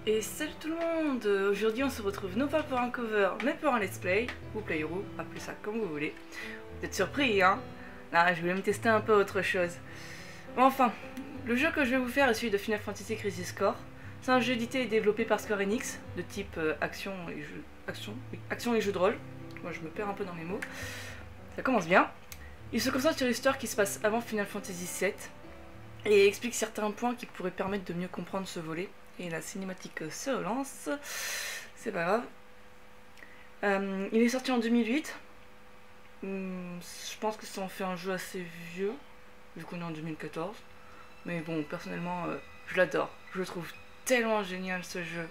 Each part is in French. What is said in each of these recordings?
Et salut tout le monde. Aujourd'hui on se retrouve non pas pour un cover mais pour un let's play, ou playthrough, appelez ça comme vous voulez. Vous êtes surpris hein? Là je voulais me tester un peu autre chose. Bon, enfin, le jeu que je vais vous faire est celui de Final Fantasy Crisis Core. C'est un jeu édité et développé par Square Enix, de type action et jeu de rôle. Moi je me perds un peu dans mes mots. Ça commence bien. Il se concentre sur l'histoire qui se passe avant Final Fantasy VII et explique certains points qui pourraient permettre de mieux comprendre ce volet. Et la cinématique se relance, c'est pas grave. Il est sorti en 2008. Je pense que ça en fait un jeu assez vieux, vu qu'on est en 2014. Mais bon, personnellement, je l'adore. Je le trouve tellement génial ce jeu.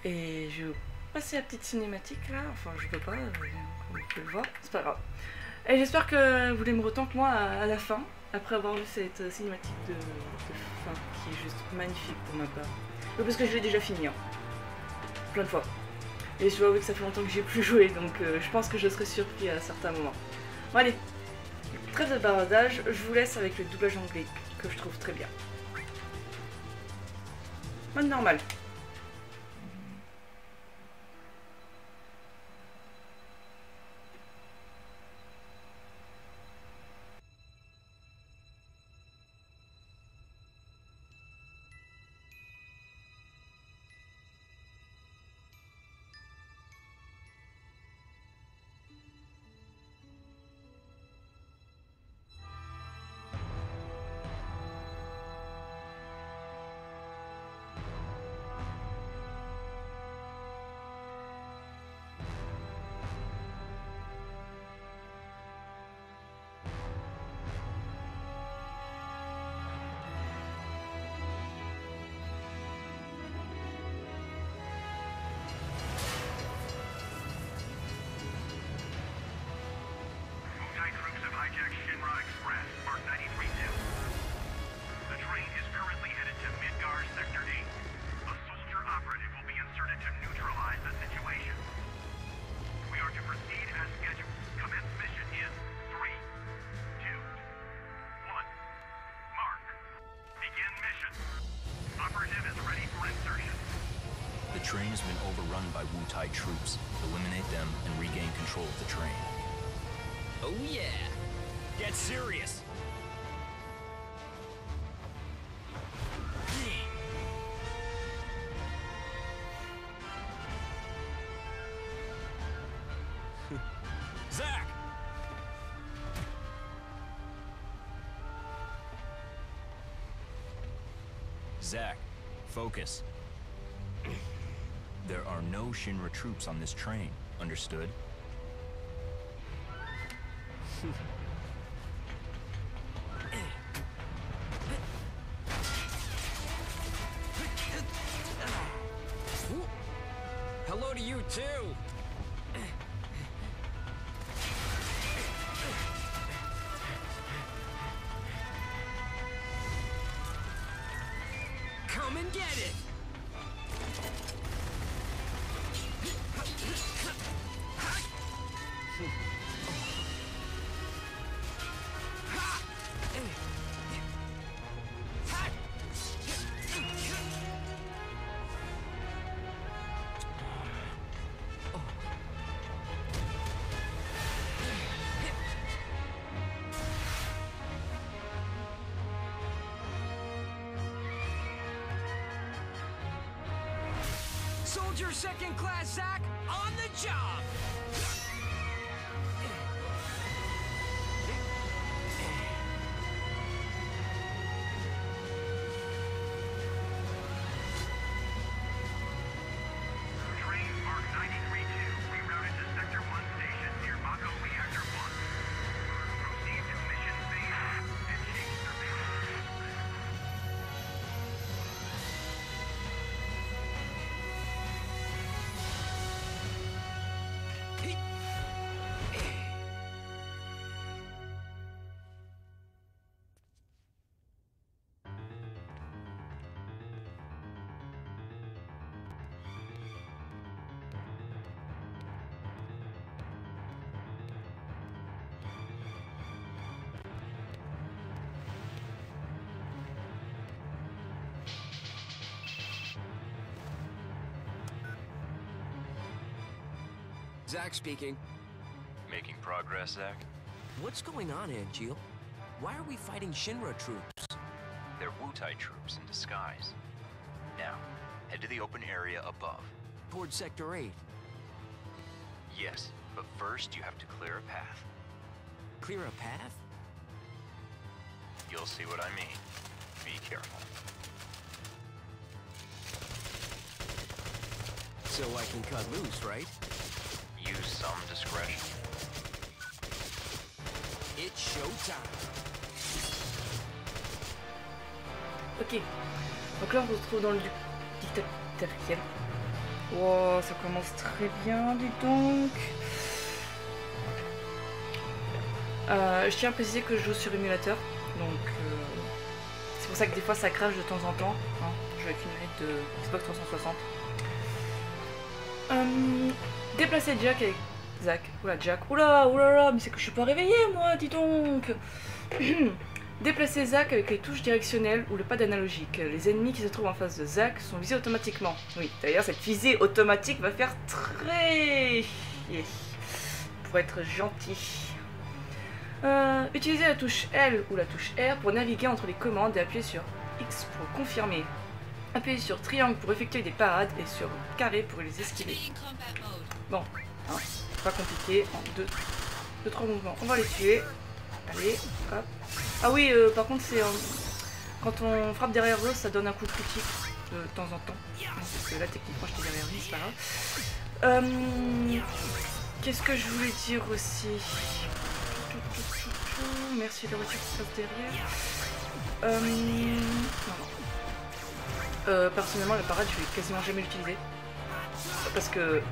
Et je vais passer la petite cinématique là. Enfin, je peux pas, comme vous pouvez le voir. C'est pas grave. Et j'espère que vous l'aimerez autant que moi à la fin. Après avoir vu cette cinématique de fin qui est juste magnifique pour ma part. Oui, parce que je l'ai déjà fini, hein. Plein de fois. Et je dois avouer que ça fait longtemps que j'ai plus joué, donc je pense que je serai surpris à certains moments. Bon allez, trêve de bavardage, je vous laisse avec le doublage anglais, que je trouve très bien. Mode normal. The train has been overrun by Wutai troops. Eliminate them and regain control of the train. Oh yeah! Get serious! Zack! Zack, focus. There are no Shinra troops on this train, understood? Hello to you too! Come and get it! Soldier second class Zack on the job! Train Mark 93-2 rerouted to Sector 1 station near Mako Reactor 1. Proceed to mission phase and change surveillance. Zach speaking. Making progress, Zach? What's going on, Angeal? Why are we fighting Shinra troops? They're Wutai troops in disguise. Now, head to the open area above. Towards Sector 8. Yes, but first you have to clear a path. Clear a path? You'll see what I mean. Be careful. So I can cut loose, right? Use some discretion. It's showtime. Ok. Donc là, on se retrouve dans le dictatorial. Wow, ça commence très bien, dis donc. Je tiens à préciser que je joue sur émulateur, donc c'est pour ça que des fois ça crache de temps en temps. Hein. Je joue avec une manette de Xbox 360. Déplacer Jack avec Zach. Oula, Jack. Oula, oulala, mais c'est que je suis pas réveillée, moi, dis donc. Déplacer Zach avec les touches directionnelles ou le pad analogique. Les ennemis qui se trouvent en face de Zach sont visés automatiquement. Oui, d'ailleurs, cette visée automatique va faire très... pour être gentil. Utilisez la touche L ou la touche R pour naviguer entre les commandes et appuyer sur X pour confirmer. Appuyez sur triangle pour effectuer des parades et sur carré pour les esquiver. Bon, hein, pas compliqué. En 2-3 mouvements, on va les tuer. Allez, hop. Ah oui, par contre, c'est quand on frappe derrière eux, ça donne un coup critique de temps en temps. Parce que là, techniquement, j'étais derrière lui, c'est pas grave. Qu'est-ce que je voulais dire aussi? Merci la voiture qui passe derrière. Non. Personnellement, la parade, je vais quasiment jamais l'utiliser. Parce que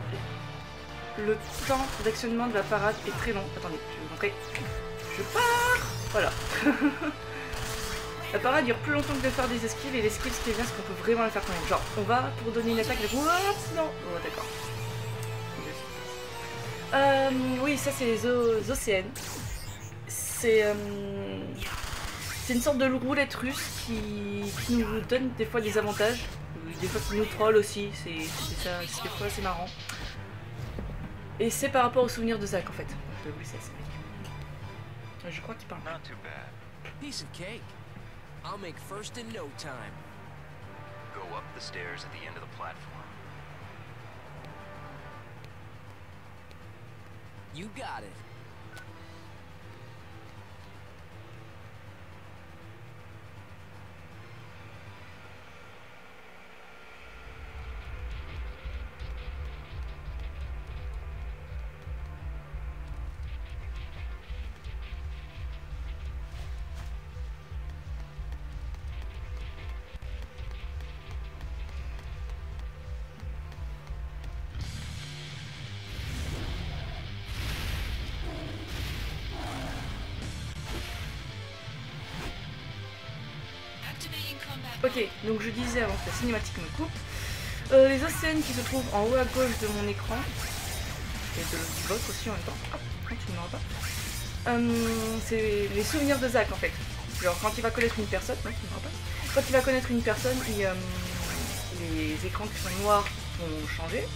le temps d'actionnement de la parade est très long. Attendez, je vais vous montrer. Je pars. Voilà. La parade dure plus longtemps que de faire des esquives, et l'esquive, ce qui est bien, c'est qu'on peut vraiment la faire quand même. Genre, on va pour donner une attaque, et non. Oh, d'accord. Oui, ça, c'est les OCN. C'est une sorte de roulette russe qui nous donne des fois des avantages, des fois qui nous troll aussi, c'est des fois assez marrant. Et c'est par rapport aux souvenirs de Zach en fait. Oui, c'est assez bien. Je crois qu'il parle. Not too bad. Piece of cake. I'll make first in no time. Go up the stairs at the end of the platform. You got it. Ok, donc je disais avant que la cinématique me coupe, les OCN qui se trouvent en haut à gauche de mon écran, et du vôtre aussi en même temps, hop, tu ne m'auras pas, c'est les souvenirs de Zach en fait. Genre quand il va connaître une personne, non tu ne m'auras pas, quand il va connaître une personne, les écrans qui sont noirs vont changer,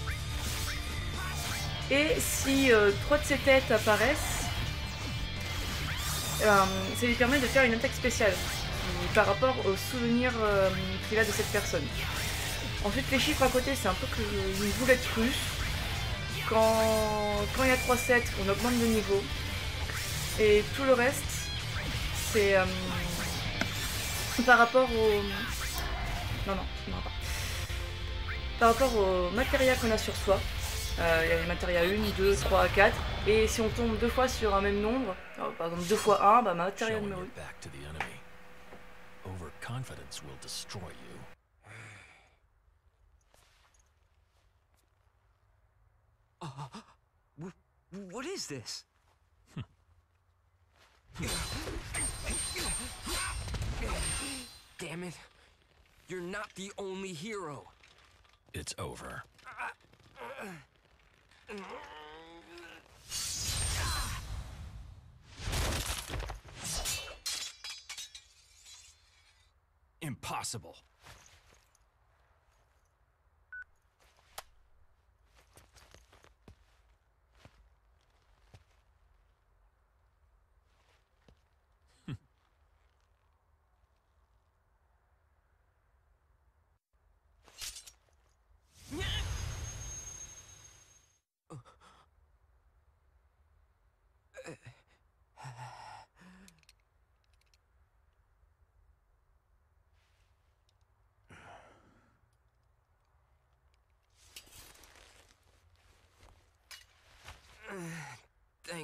et si 3 de ses têtes apparaissent, ça lui permet de faire une attaque spéciale par rapport aux souvenirs qu'il a de cette personne. Ensuite les chiffres à côté c'est un peu que une boulette russe. Quand il y a 3 sets on augmente de niveau. Et tout le reste c'est par rapport au... Non, par rapport au matériel qu'on a sur soi. Il y a les matérias 1, 2, 3, 4. Et si on tombe 2 fois sur un même nombre, par exemple 2 fois 1, bah matériel numéro 1. Overconfidence will destroy you. What is this? Damn it. You're not the only hero. It's over. Impossible.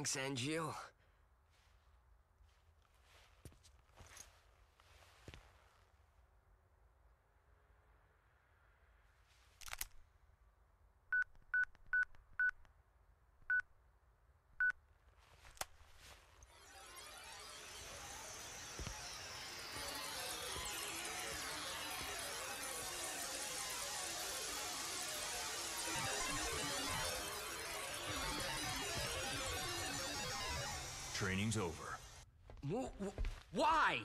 Thanks, Angeal. Training's over. Why?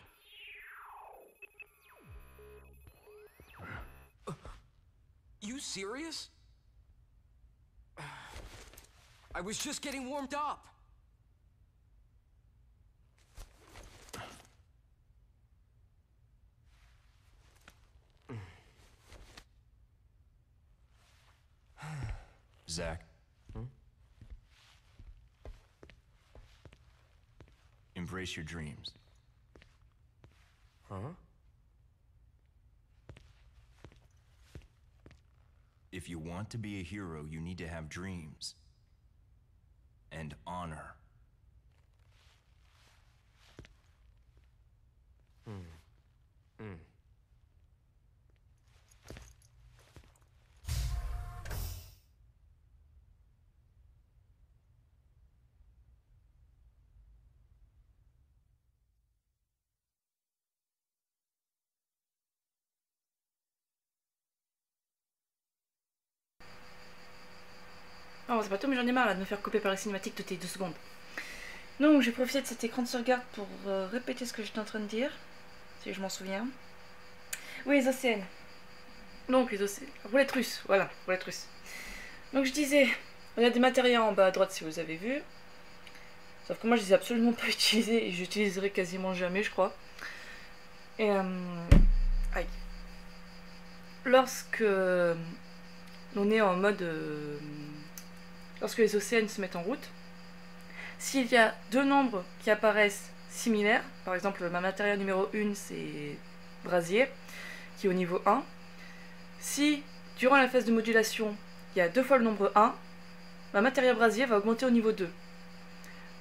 You serious? I was just getting warmed up. Zach. Embrace your dreams. Huh? If you want to be a hero, you need to have dreams. And honor. Non, c'est pas tout, mais j'en ai marre là de me faire couper par les cinématiques toutes les 2 secondes. Donc, j'ai profité de cet écran de sauvegarde pour répéter ce que j'étais en train de dire, si je m'en souviens. Oui, les océans. Donc, les océans. Roulette russe, voilà, roulette russe. Donc, je disais, on a des matériaux en bas à droite si vous avez vu. Sauf que moi, je les ai absolument pas utilisés et j'utiliserai quasiment jamais, je crois. Et, aïe. Lorsque on est en mode... lorsque les océans se mettent en route, s'il y a 2 nombres qui apparaissent similaires, par exemple ma matériel numéro 1 c'est Brasier, qui est au niveau 1, si durant la phase de modulation il y a 2 fois le nombre 1, ma matériel Brasier va augmenter au niveau 2.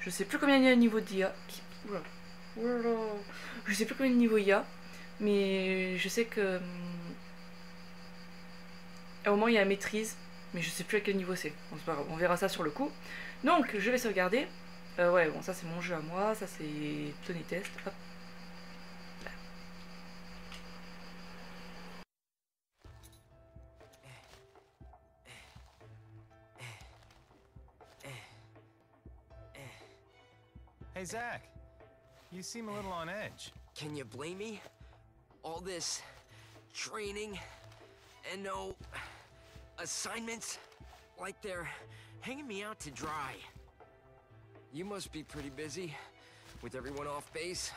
Je sais plus combien il y a de niveau d'IA. Je sais plus combien de niveau il y a, mais je sais que... à un moment il y a la maîtrise, mais je sais plus à quel niveau c'est. Bon, c'est pas grave, on verra ça sur le coup. Donc je vais sauvegarder. Ouais, bon, ça c'est mon jeu à moi, ça c'est Tony Test. Hop. Là. Hey, Zach. You seem a little on edge. Can you blame me? All this training and no assignments, like they're hanging me out to dry. You must be pretty busy with everyone off base.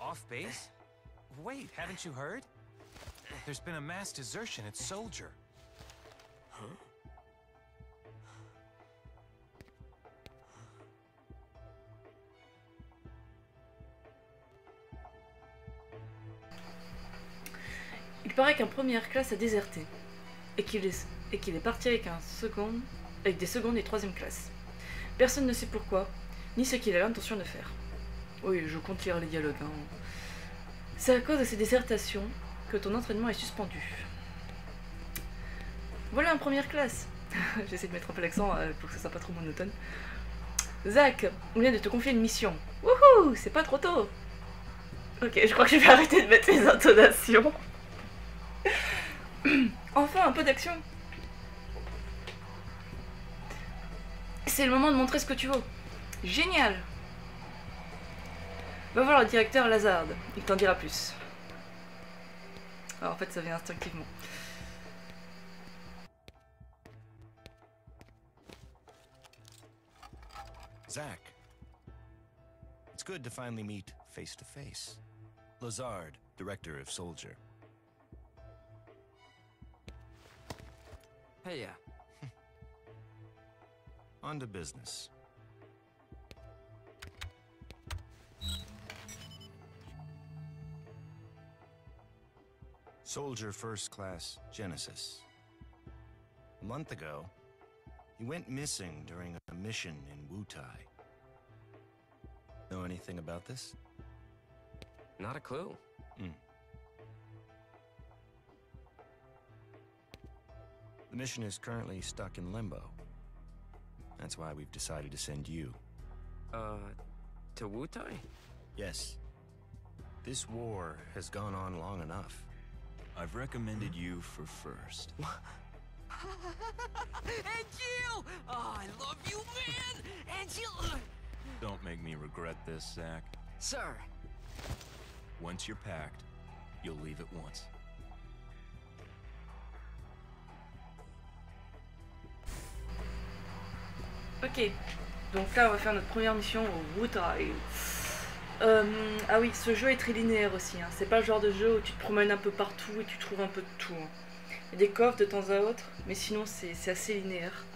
Off base? Wait, haven't you heard? There's been a mass desertion at Soldier. Huh? Il paraît qu'un première classe a déserté et qu'il est parti avec des secondes et troisième classes. Personne ne sait pourquoi, ni ce qu'il a l'intention de faire. Oui, je compte lire les dialogues. Hein. C'est à cause de ces désertations que ton entraînement est suspendu. Voilà en première classe. J'essaie de mettre un peu l'accent pour que ce soit pas trop monotone. Zach, on vient de te confier une mission. Wouhou, c'est pas trop tôt. Ok, je crois que je vais arrêter de mettre les intonations. Enfin, un peu d'action. C'est le moment de montrer ce que tu vaux. Génial. Va voir le directeur Lazard, il t'en dira plus. Alors en fait ça vient instinctivement. Zach. It's good to finally meet face to face. Lazard, director of Soldier. Hey, On to business. Soldier First Class Genesis. A month ago, He went missing during a mission in Wutai. Know anything about this? Not a clue. The mission is currently stuck in limbo. That's why we've decided to send you. To Wutai? Yes. This war has gone on long enough. I've recommended you for first. Angel! Oh, I love you, man! Angel! Don't make me regret this, Zach. Sir. Once you're packed, you'll leave at once. Ok, donc là on va faire notre première mission au Wutai. Ah oui, ce jeu est très linéaire aussi, hein. C'est pas le genre de jeu où tu te promènes un peu partout et tu trouves un peu de tout, hein. Il y a des coffres de temps à autre, mais sinon c'est assez linéaire.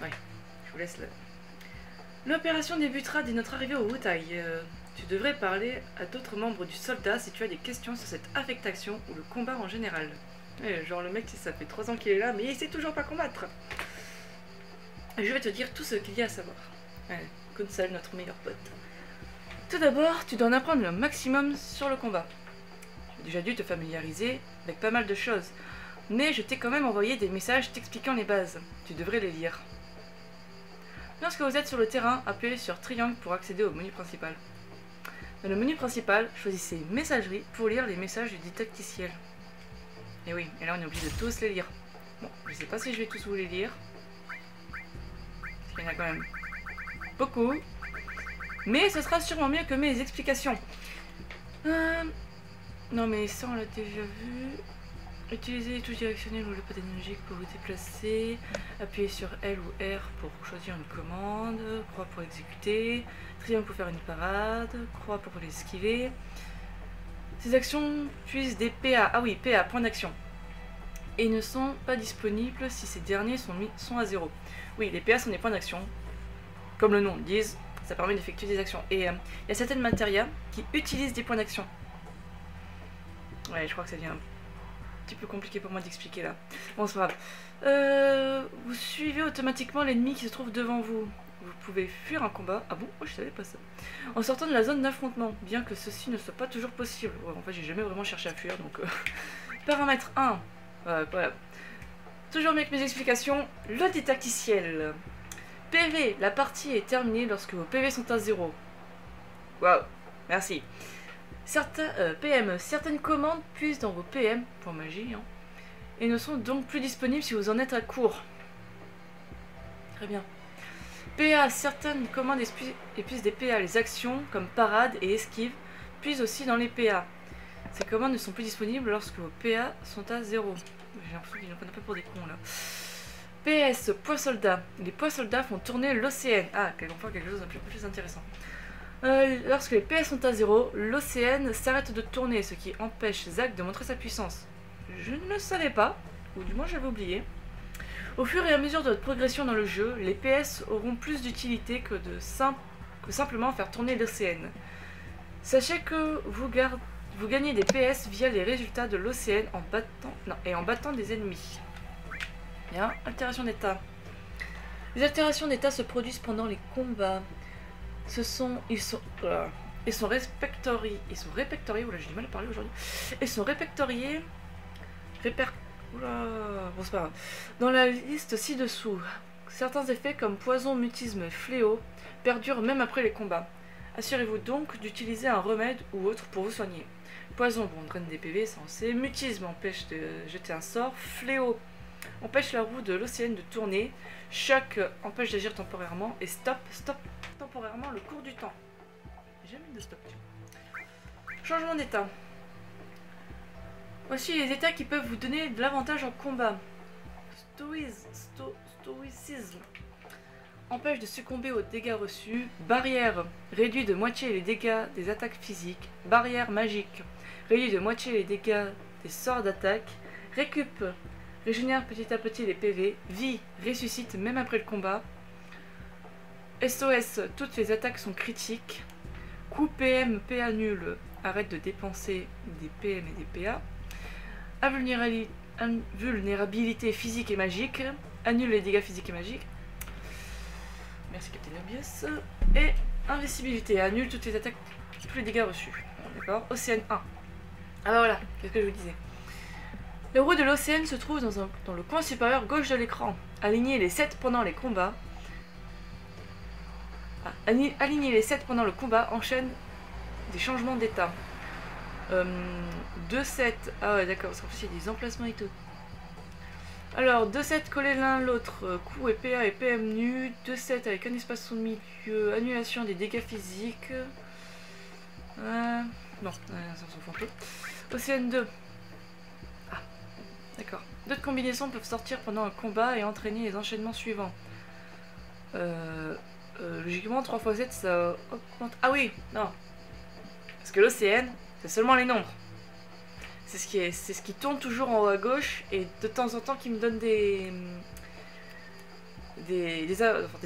Ouais, je vous laisse là. L'opération débutera dès notre arrivée au Wutai. Tu devrais parler à d'autres membres du soldat si tu as des questions sur cette affectation ou le combat en général. Ouais, genre le mec, ça fait 3 ans qu'il est là, mais il sait toujours pas combattre. Je vais te dire tout ce qu'il y a à savoir. Ouais, Kunsal, notre meilleur pote. Tout d'abord, tu dois en apprendre le maximum sur le combat. J'ai déjà dû te familiariser avec pas mal de choses, mais je t'ai quand même envoyé des messages t'expliquant les bases. Tu devrais les lire. Lorsque vous êtes sur le terrain, appuyez sur triangle pour accéder au menu principal. Dans le menu principal, choisissez Messagerie pour lire les messages du didacticiel. Et oui, et là on est obligé de tous les lire. Bon, je sais pas si je vais tous vous les lire. Il y en a quand même beaucoup. Mais ce sera sûrement mieux que mes explications. Non mais ça on l'a déjà vu. Utilisez les touches directionnelles ou le pad analogique pour vous déplacer. Appuyez sur L ou R pour choisir une commande. Croix pour exécuter. Triangle pour faire une parade. Croix pour l'esquiver. Ces actions puissent des PA. Ah oui, PA, point d'action. Et ne sont pas disponibles si ces derniers sont à 0. Oui, les PA sont des points d'action. Comme le nom le dit, ça permet d'effectuer des actions. Et il y a certaines matérias qui utilisent des points d'action. Ouais, je crois que ça devient un petit peu compliqué pour moi d'expliquer là. Bon, c'est pas grave. Vous suivez automatiquement l'ennemi qui se trouve devant vous. Vous pouvez fuir un combat. Ah bon? Oh, je savais pas ça. En sortant de la zone d'affrontement, bien que ceci ne soit pas toujours possible. Ouais, en fait, j'ai jamais vraiment cherché à fuir, donc... Paramètre 1. Voilà. Toujours mieux que mes explications, le didacticiel. PV, la partie est terminée lorsque vos PV sont à 0. Waouh, merci. PM, certaines commandes puissent dans vos PM, pour magie, hein, et ne sont donc plus disponibles si vous en êtes à court. Très bien. PA, certaines commandes épuisent des PA. Les actions, comme parade et esquive, puissent aussi dans les PA. Ces commandes ne sont plus disponibles lorsque vos PA sont à 0. J'ai l'impression qu'ils nous prennent un peu pour des cons là. PS, poids soldats. Les poids soldats font tourner l'OCN. Ah, enfin quelque chose de plus intéressant. Lorsque les PS sont à 0, l'OCN s'arrête de tourner, ce qui empêche Zack de montrer sa puissance. Je ne le savais pas, ou du moins j'avais oublié. Au fur et à mesure de votre progression dans le jeu, les PS auront plus d'utilité que simplement faire tourner l'OCN. Sachez que vous gagnez des PS via les résultats de l'OCN en battant des ennemis. Bien, altération d'état. Les altérations d'état se produisent pendant les combats. Ils sont répertoriés. Oula, j'ai du mal à parler aujourd'hui. Ils sont répertoriés. Bon, c'est pas grave. Dans la liste ci-dessous, certains effets comme poison, mutisme, fléau perdurent même après les combats. Assurez-vous donc d'utiliser un remède ou autre pour vous soigner. Poison, bon, draine des PV, ça on sait. Mutisme empêche de jeter un sort. Fléau empêche la roue de l'océan de tourner. Choc empêche d'agir temporairement. Et stop temporairement le cours du temps. J'ai jamais de stop. Changement d'état. Voici les états qui peuvent vous donner de l'avantage en combat. Stoïcisme empêche de succomber aux dégâts reçus. Barrière réduit de moitié les dégâts des attaques physiques. Barrière magique réduit de moitié les dégâts des sorts d'attaque. Récup régénère petit à petit les PV. Vie ressuscite même après le combat. SOS, toutes les attaques sont critiques. Coup PM, PA nul, arrête de dépenser des PM et des PA. Invulnérabilité physique et magique. annule les dégâts physiques et magiques. Merci Captain Obvious. Et invincibilité, annule toutes les attaques, tous les dégâts reçus. D'accord. Océane 1. Ah bah voilà, qu'est-ce que je vous disais. Le roue de l'océan se trouve dans le coin supérieur gauche de l'écran. Alignez les 7 pendant les combats. Aligner les 7 pendant le combat enchaîne des changements d'état. 2-7. Ah ouais, d'accord, parce qu'en plus il y a des emplacements et tout. Alors, 2-7 collés l'un l'autre. Coup et PA et PM nu. 2-7 avec un espace au milieu. Annulation des dégâts physiques. Non, ça s'en fout un peu. Océane 2. Ah, d'accord. D'autres combinaisons peuvent sortir pendant un combat et entraîner les enchaînements suivants. Logiquement, 3 x 7, ça augmente. Ah oui, non. Parce que l'océan, c'est seulement les nombres. C'est ce qui tourne toujours en haut à gauche et de temps en temps qui me donne des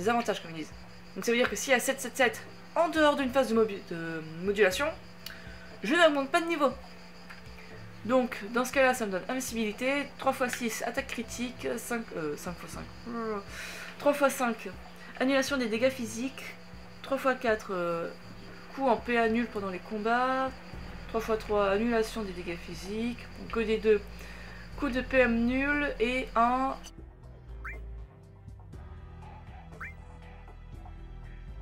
avantages, comme ils disent. Donc ça veut dire que s'il y a 7-7-7 en dehors d'une phase de modulation, je n'augmente pas de niveau. Donc dans ce cas-là, ça me donne invincibilité, 3 x 6, attaque critique, 5 x 5. 3 x 5, annulation des dégâts physiques, 3 x 4, coup en PA nul pendant les combats, 3 x 3, annulation des dégâts physiques, que des 2, coup de PM nul et un...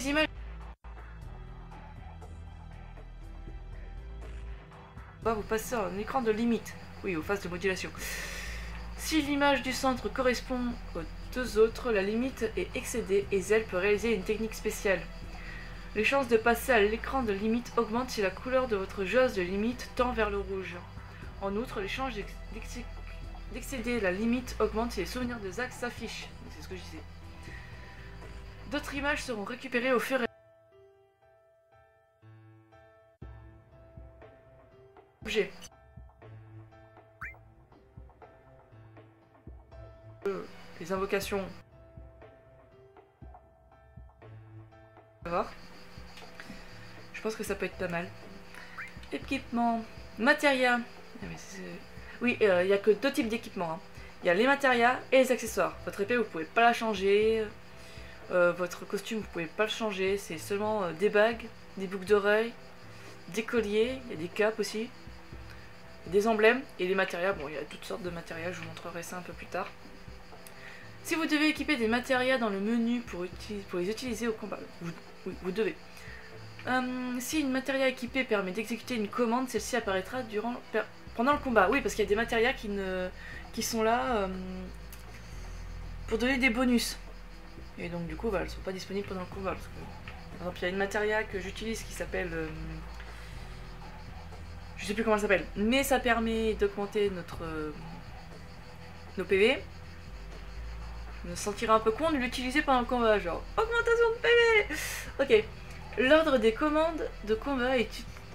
images. Vous passez un écran de limite, oui, aux phases de modulation. Si l'image du centre correspond aux deux autres, la limite est excédée et Zell peut réaliser une technique spéciale. Les chances de passer à l'écran de limite augmentent si la couleur de votre jauge de limite tend vers le rouge. En outre, les chances d'excéder la limite augmentent si les souvenirs de Zack s'affichent. C'est ce que je disais. D'autres images seront récupérées au fur et objet. Les invocations. On va voir. Je pense que ça peut être pas mal. Équipement. Matéria. Oui, il n'y a que deux types d'équipements. Hein. Il y a les matérias et les accessoires. Votre épée, vous pouvez pas la changer. Votre costume, vous pouvez pas le changer. C'est seulement des bagues, des boucles d'oreilles, des colliers. Il y a des capes aussi. Des emblèmes. Et les matérias, bon, il y a toutes sortes de matérias. Je vous montrerai ça un peu plus tard. Si vous devez équiper des matérias dans le menu pour les utiliser au combat, vous devez. Si une matéria équipée permet d'exécuter une commande, celle-ci apparaîtra pendant le combat. Oui, parce qu'il y a des matérias qui sont là pour donner des bonus. Et donc du coup, elles ne sont pas disponibles pendant le combat. Parce que, par exemple, il y a une matéria que j'utilise qui s'appelle... je sais plus comment elle s'appelle. Mais ça permet d'augmenter nos PV. Je me sentirais un peu con de l'utiliser pendant le combat, genre augmentation de PV. Ok. L'ordre des commandes de combat est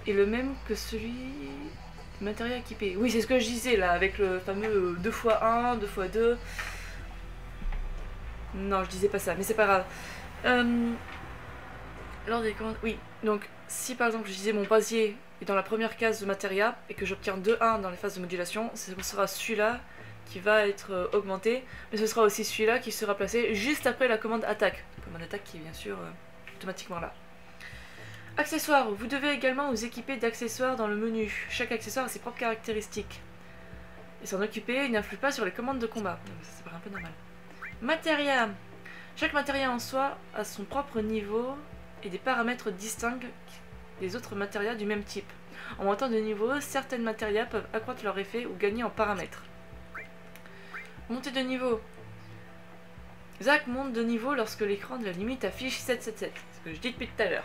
le même que celui du matériel équipé. Oui, c'est ce que je disais là, avec le fameux 2x1, 2x2. Non, je disais pas ça, mais c'est pas grave. L'ordre des commandes... Oui, donc si par exemple je disais mon basier est dans la première case de matéria et que j'obtiens 2-1 dans les phases de modulation, ce sera celui-là qui va être augmenté, mais ce sera aussi celui-là qui sera placé juste après la commande attaque. La commande attaque qui est bien sûr automatiquement là. Accessoires. Vous devez également vous équiper d'accessoires dans le menu. Chaque accessoire a ses propres caractéristiques. Et s'en occuper n'influe pas sur les commandes de combat. Ça paraît un peu normal. Matéria. Chaque matéria en soi a son propre niveau et des paramètres distincts des autres matérias du même type. En montant de niveau, certaines matérias peuvent accroître leur effet ou gagner en paramètres. Montée de niveau. Zack monte de niveau lorsque l'écran de la limite affiche 777. C'est ce que je dis depuis tout à l'heure.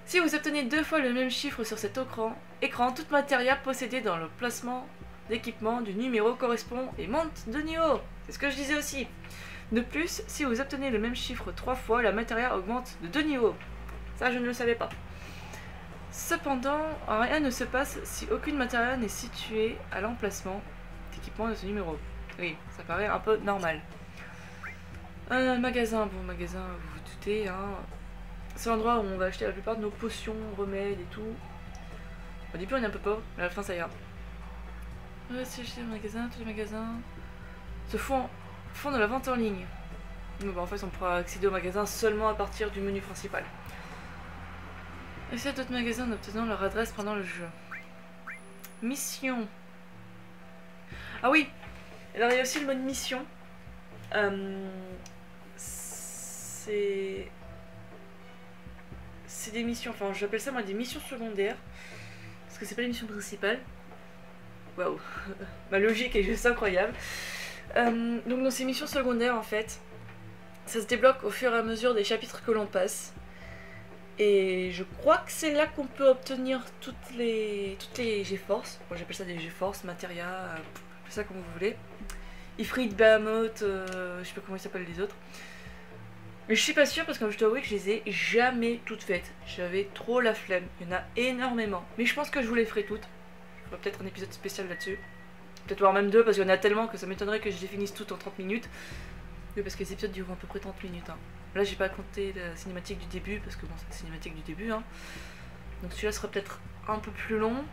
Si vous obtenez 2 fois le même chiffre sur cet écran, toute matéria possédée dans le placement d'équipement du numéro correspond et monte de niveau. C'est ce que je disais aussi. De plus, si vous obtenez le même chiffre 3 fois, la matéria augmente de 2 niveaux. Ça, je ne le savais pas. Cependant, rien ne se passe si aucune matéria n'est située à l'emplacement d'équipement de ce numéro. Oui, ça paraît un peu normal. Magasin, bon magasin, vous vous doutez, hein. C'est l'endroit où on va acheter la plupart de nos potions, remèdes et tout. Au début on est un peu pauvre, mais à la fin ça ira. Si acheter le magasin, tous les magasins se font Fond de la vente en ligne. Donc, bah, en fait, on pourra accéder au magasin seulement à partir du menu principal. Accède à d'autres magasins en obtenant leur adresse pendant le jeu. Mission. Ah oui. Alors il y a aussi le mode mission. C'est des missions, enfin j'appelle ça moi des missions secondaires. Parce que c'est pas les missions principales. Waouh. Ma logique est juste incroyable. Donc dans ces missions secondaires en fait, ça se débloque au fur et à mesure des chapitres que l'on passe. Et je crois que c'est là qu'on peut obtenir toutes les GeForce. Bon, j'appelle ça des GeForce, Materia, appelez ça comme vous voulez. Ifrit, Behemoth, je sais pas comment ils s'appellent les autres. Mais je suis pas sûre parce que je dois avouer que je les ai jamais toutes faites. J'avais trop la flemme. Il y en a énormément. Mais je pense que je vous les ferai toutes. Je ferai peut-être un épisode spécial là-dessus. Peut-être voir même deux parce qu'il y en a tellement que ça m'étonnerait que je les finisse toutes en 30 minutes. Oui, parce que les épisodes durent à peu près 30 minutes. Hein. Là, j'ai pas compté la cinématique du début parce que bon, c'est la cinématique du début. Hein. Donc celui-là sera peut-être un peu plus long.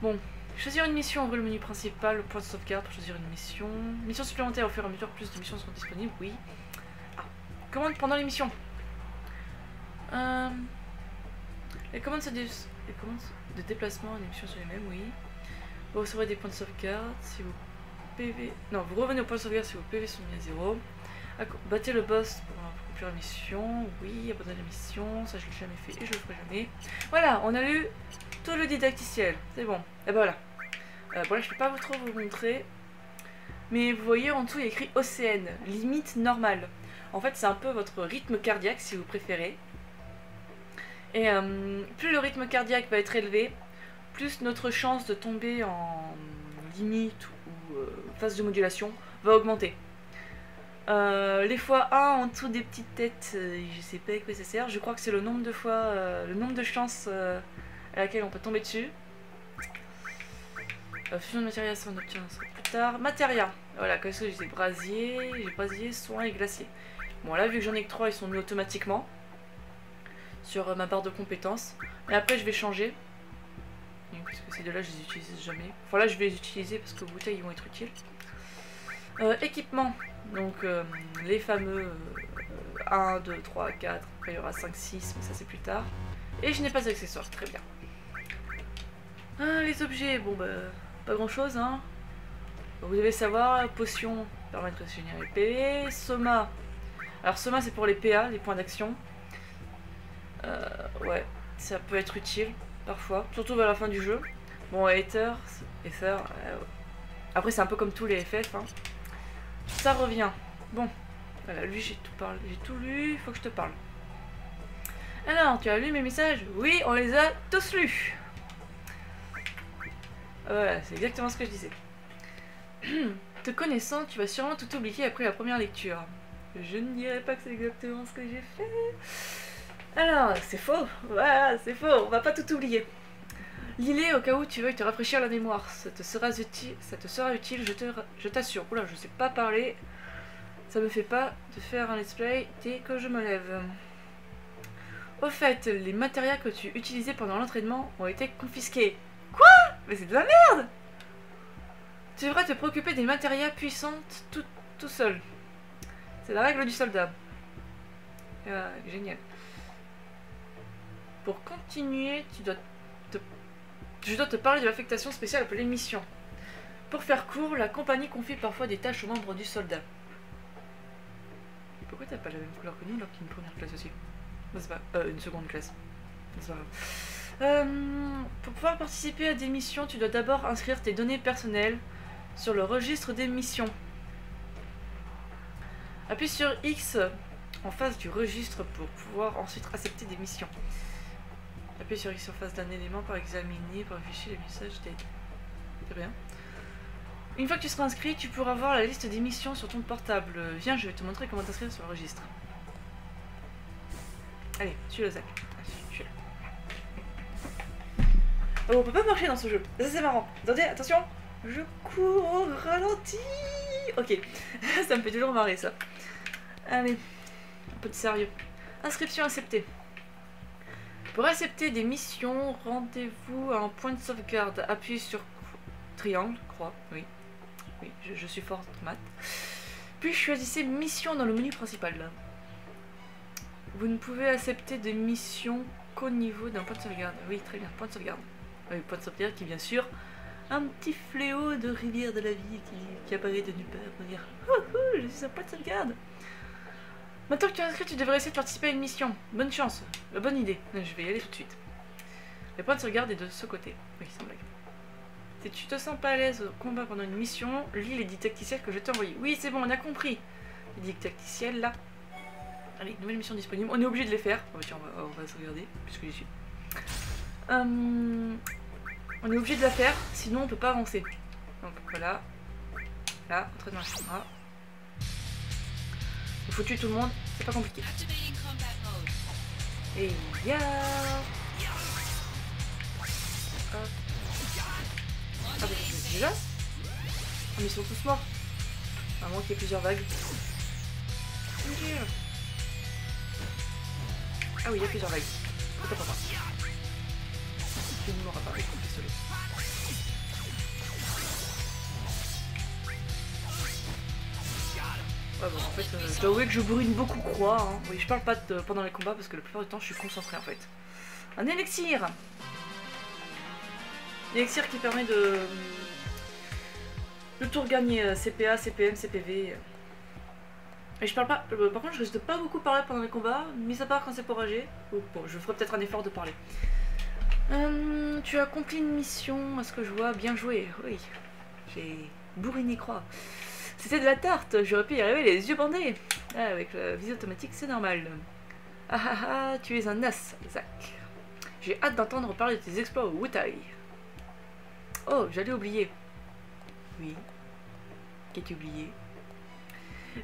Bon, choisir une mission, ouvrir le menu principal, le point de sauvegarde pour choisir une mission. Mission supplémentaire, au fur et à mesure, plus de missions seront disponibles, oui. Ah, commande pendant les missions. Les commandes de déplacement et des missions sur les mêmes, oui. Vous recevrez des points de sauvegarde si vos PV... Non, vous revenez au point de sauvegarde si vos PV sont mis à 0. Battez le boss pour conclure la mission, oui, abandonner la mission, ça je l'ai jamais fait et je le ferai jamais. Voilà, on a lu tout le didacticiel, c'est bon. Et ben voilà. Bon là je peux pas trop vous montrer, mais vous voyez en dessous il y a écrit OCN, limite normale. En fait c'est un peu votre rythme cardiaque si vous préférez. Et plus le rythme cardiaque va être élevé, plus notre chance de tomber en limite ou phase de modulation va augmenter. Les fois 1 en dessous des petites têtes, je sais pas à quoi ça sert, je crois que c'est le nombre de fois, le nombre de chances à laquelle on peut tomber dessus. Fusion de Materia, ça on obtient plus tard. Materia, voilà, qu'est-ce que j'ai brasier, soin et glacier. Bon là vu que j'en ai que 3, ils sont mis automatiquement sur ma barre de compétences. Et après je vais changer. Parce que ces deux là je les utilise jamais. Enfin là je vais les utiliser parce que aux bouteilles ils vont être utiles. Équipement, donc les fameux 1, 2, 3, 4, après il y aura 5, 6, mais ça c'est plus tard. Et je n'ai pas d'accessoires, très bien. Les objets, bon bah pas grand chose hein. Vous devez savoir, potion permet de réunir les PV, Soma. Alors Soma c'est pour les PA, les points d'action. Ouais, ça peut être utile parfois, surtout vers la fin du jeu. Bon, Ether, après c'est un peu comme tous les FF hein. Ça revient. Bon, voilà, lui j'ai tout lu, il faut que je te parle. Alors, tu as lu mes messages? Oui, on les a tous lus. Voilà, c'est exactement ce que je disais. Te connaissant, tu vas sûrement tout oublier après la première lecture. Je ne dirais pas que c'est exactement ce que j'ai fait. Alors, c'est faux. Voilà, c'est faux, on va pas tout oublier. Lis-les au cas où tu veuilles te rafraîchir la mémoire. Ça te sera utile, je t'assure. Oula, je sais pas parler. Ça me fait pas de faire un let's play dès que je me lève. Au fait, les matériaux que tu utilisais pendant l'entraînement ont été confisqués. Quoi? Mais c'est de la merde! Tu devrais te préoccuper des matériaux puissants tout seul. C'est la règle du soldat. Génial. Pour continuer, je dois te parler de l'affectation spéciale appelée mission. Pour faire court, la compagnie confie parfois des tâches aux membres du soldat. Pourquoi t'as pas la même couleur que nous alors qu'il y a une première classe aussi? Non, c'est pas... une seconde classe. C'est pas grave. Pour pouvoir participer à des missions, tu dois d'abord inscrire tes données personnelles sur le registre des missions. Appuie sur X en face du registre pour pouvoir ensuite accepter des missions. Appuie sur X en face d'un élément pour examiner, pour afficher les messages d'aide. C'est bien. Une fois que tu seras inscrit, tu pourras voir la liste des missions sur ton portable. Viens, je vais te montrer comment t'inscrire sur le registre. Allez, suis le Zach. Oh, on peut pas marcher dans ce jeu. Ça c'est marrant. Attendez, attention. Je cours au ralenti. Ok. Ça me fait toujours marrer ça. Allez. Un peu de sérieux. Inscription acceptée. Pour accepter des missions, rendez-vous à un point de sauvegarde. Appuyez sur triangle, croix, oui. Oui, je suis forte maths. Puis choisissez mission dans le menu principal. Vous ne pouvez accepter des missions qu'au niveau d'un point de sauvegarde. Oui, très bien, point de sauvegarde. Oui, point de sauvegarde qui, bien sûr, un petit fléau de rivière de la vie qui apparaît de nulle part pour dire je suis un point de sauvegarde. Maintenant que tu es inscrit, tu devrais essayer de participer à une mission. Bonne chance, bonne idée. Je vais y aller tout de suite. Le point de sauvegarde est de ce côté. Oui, c'est une blague. Si tu te sens pas à l'aise au combat pendant une mission, lis les didacticiels que je t'ai envoyés. Oui, c'est bon, on a compris. Les didacticiels là. Allez, nouvelle mission disponible. On est obligé de les faire. Oh, tiens, on va se regarder puisque j'y suis. On est obligé de la faire, sinon on peut pas avancer. Donc voilà. Là, entraînement Shinra. Il faut tuer tout le monde, c'est pas compliqué. Et ya. Hop. Ah bah déjà. Ah mais ils sont tous morts. À moins qu'il y ait plusieurs vagues. Ah oui, il y a plusieurs vagues. Attends, attends. Tu ne m'auras pas avec mon pistolet. Ouais, bon, en fait, je dois avouer que je brûle beaucoup croix. Hein. Oui, je parle pas pendant les combats parce que la plupart du temps, je suis concentrée en fait. Un élixir. L'élixir qui permet de tout regagner. CPA, CPM, CPV. Et je parle pas. Par contre, je risque de pas beaucoup parler pendant les combats, mis à part quand c'est pour rager. Bon, je ferai peut-être un effort de parler. Tu as accompli une mission, à ce que je vois, bien joué. Oui, j'ai bourriné croix. C'était de la tarte, j'aurais pu y arriver les yeux bandés. Ah, avec la visée automatique, c'est normal. Ah ah ah, tu es un as, Zack. J'ai hâte d'entendre parler de tes exploits au Wutai. Oh, j'allais oublier. Oui. Qu'as-tu oublié?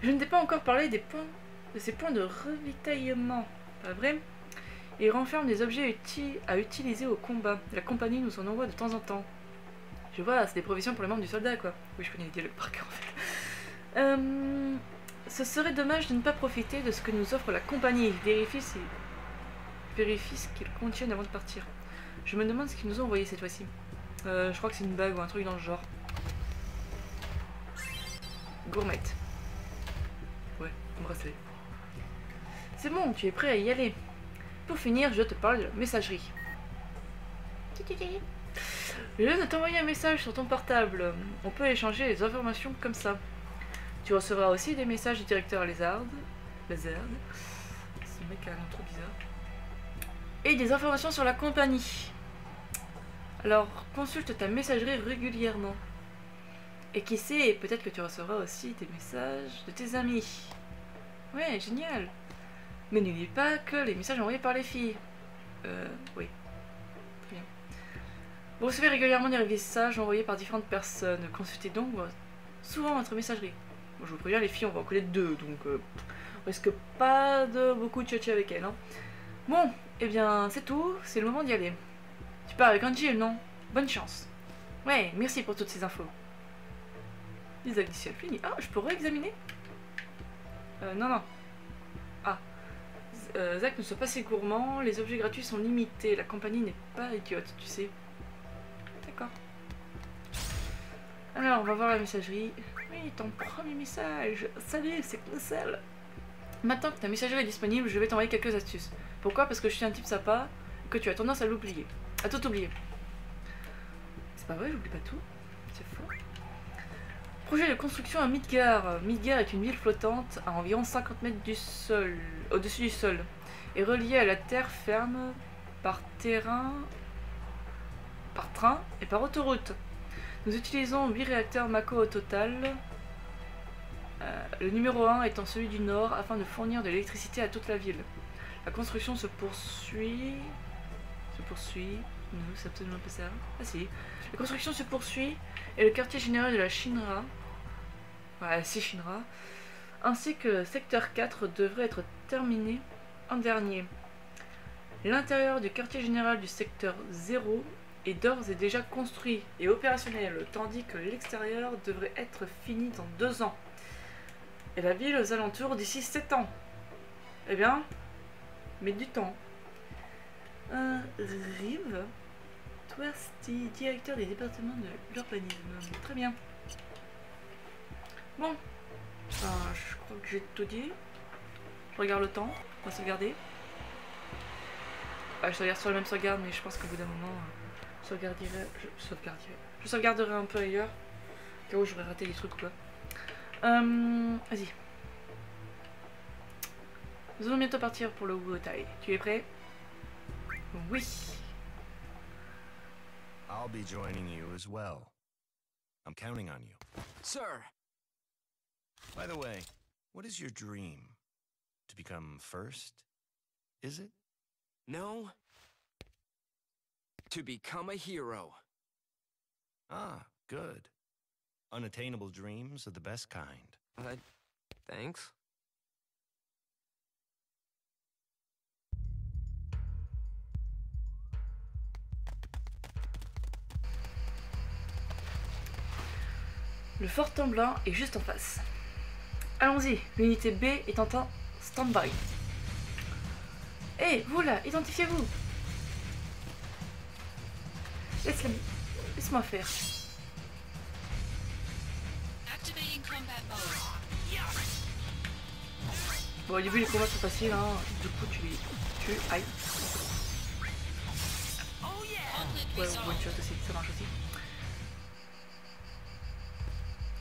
Je ne t'ai pas encore parlé de ces points de ravitaillement. Pas vrai? Ils renferment des objets à utiliser au combat. La compagnie nous en envoie de temps en temps. Je vois, c'est des provisions pour les membres du soldat, quoi. Oui, je connais les dialogues par cœur, en fait. Ce serait dommage de ne pas profiter de ce que nous offre la compagnie. Vérifie ce qu'ils contiennent avant de partir. Je me demande ce qu'ils nous ont envoyé cette fois-ci. Je crois que c'est une bague ou un truc dans le genre. Gourmette. Ouais, un bracelet. C'est bon, tu es prêt à y aller. Pour finir, je te parle de la messagerie. Je viens de t'envoyer un message sur ton portable. On peut échanger les informations comme ça. Tu recevras aussi des messages du directeur Lézard. Ce mec a un nom trop bizarre. Et des informations sur la compagnie. Alors, consulte ta messagerie régulièrement. Et qui sait, peut-être que tu recevras aussi des messages de tes amis. Ouais, génial. Mais n'oublie pas que les messages envoyés par les filles. Oui. Très bien. Vous recevez régulièrement des messages envoyés par différentes personnes. Consultez donc souvent votre messagerie. Bon, je vous préviens, les filles, on va en connaître deux, donc on risque pas de beaucoup tchatcher avec elles. Hein. Bon, eh bien, c'est tout. C'est le moment d'y aller. Tu pars avec Angie, non? Bonne chance. Ouais, merci pour toutes ces infos. Les additions finies. Ah, je pourrais examiner? Non, non. Ah. Zack, ne sois pas si gourmand. Les objets gratuits sont limités. La compagnie n'est pas idiote, tu sais. D'accord. Alors, on va voir la messagerie. Oui, ton premier message. Salut, c'est Clossel. Maintenant que ta messagerie est disponible, je vais t'envoyer quelques astuces. Pourquoi? Parce que je suis un type sympa et que tu as tendance à l'oublier. À tout oublier. C'est pas vrai, j'oublie pas tout. C'est faux. Projet de construction à Midgar. Midgar est une ville flottante à environ 50 mètres du sol, au-dessus du sol, et reliée à la terre ferme par train et par autoroute. Nous utilisons 8 réacteurs Mako au total, le numéro 1 étant celui du nord, afin de fournir de l'électricité à toute la ville. La construction se poursuit... Non, c'est absolument pas ça. Ah si. La construction se poursuit et le quartier général de la Shinra, Shinra, ainsi que le secteur 4 devrait être terminé en dernier. L'intérieur du quartier général du secteur 0 est d'ores et déjà construit et opérationnel, tandis que l'extérieur devrait être fini dans 2 ans. Et la ville aux alentours d'ici 7 ans. Eh bien, mais du temps. Rive, toi, directeur des départements de l'urbanisme. Très bien. Bon. Je crois que j'ai tout dit. Je regarde le temps. On va sauvegarder. Je sauvegarde sur la même sauvegarde, mais je pense qu'au bout d'un moment, je sauvegarderai un peu ailleurs. Au cas où j'aurais raté des trucs ou quoi. Vas-y. Nous allons bientôt partir pour le Wutai. Tu es prêt? Oui. I'll be joining you as well. I'm counting on you. Sir, By the way, what is your dream? To become first? Is it? no. To become a hero. Ah, good. Unattainable dreams are the best kind. Thanks. Le fort Temblin est juste en face. Allons-y, l'unité B est en stand-by. Hé, vous là, identifiez-vous. Laisse-moi faire. Activating combat mode. Bon, au début, les combats sont faciles, hein. Du coup, tu les tues. Aïe. Ouais, one shot aussi, ça marche aussi.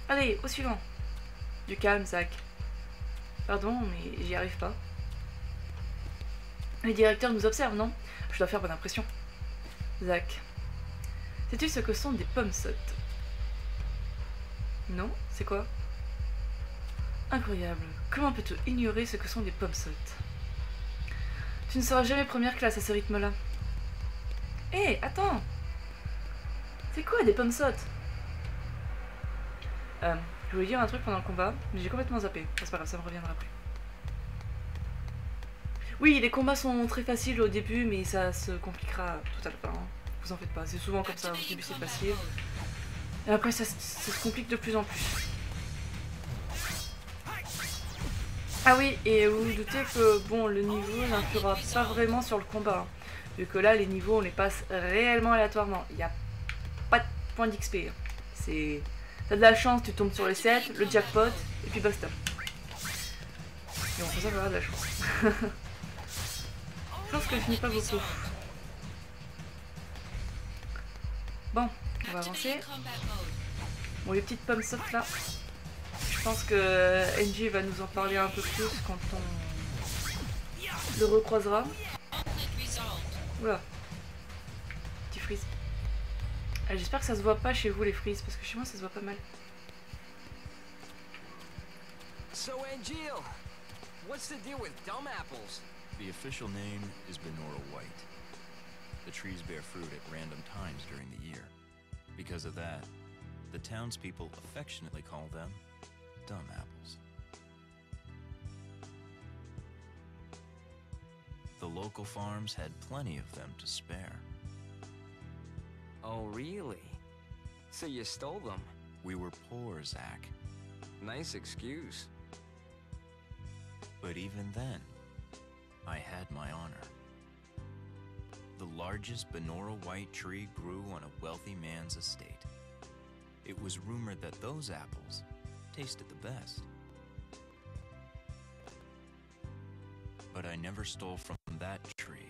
Allez, au suivant. Du calme, Zach. Pardon, mais j'y arrive pas. Les directeurs nous observent, non? Je dois faire bonne impression. Zach. Sais-tu ce que sont des pommes sottes? Non? C'est quoi? Incroyable. Comment peux-tu ignorer ce que sont des pommes sottes? Tu ne seras jamais première classe à ce rythme-là. Hé, attends! C'est quoi des pommes sottes? Je voulais dire un truc pendant le combat, mais j'ai complètement zappé. C'est pas grave, ça me reviendra après. Oui, les combats sont très faciles au début, mais ça se compliquera tout à la fin. Hein. Vous en faites pas, c'est souvent comme ça. Au début c'est facile. Et après ça se complique de plus en plus. Ah oui, et vous vous doutez que bon, le niveau n'influera pas vraiment sur le combat. Hein, vu que là, les niveaux, on les passe réellement aléatoirement. Il n'y a pas de point d'XP. Hein. C'est... T'as de la chance, tu tombes sur les 7, le jackpot, et puis basta. Et on peut ça avoir de la chance. Je pense que je n'ai pas beaucoup. Bon, on va avancer. Bon, les petites pommes sottes là. Je pense que NG va nous en parler un peu plus quand on le recroisera. Oula. Petit freeze. J'espère que ça se voit pas chez vous les frises, parce que chez moi ça se voit pas mal. So, Angel, what's the deal with dumb apples? The official name is Benora White. The trees bear fruit at random times during the year. Because of that, the townspeople affectionately call them dumb apples. The local farms had plenty of them to spare. Oh, really? So you stole them? We were poor, Zach. Nice excuse. But even then, I had my honor. The largest Benora White tree grew on a wealthy man's estate. It was rumored that those apples tasted the best. But I never stole from that tree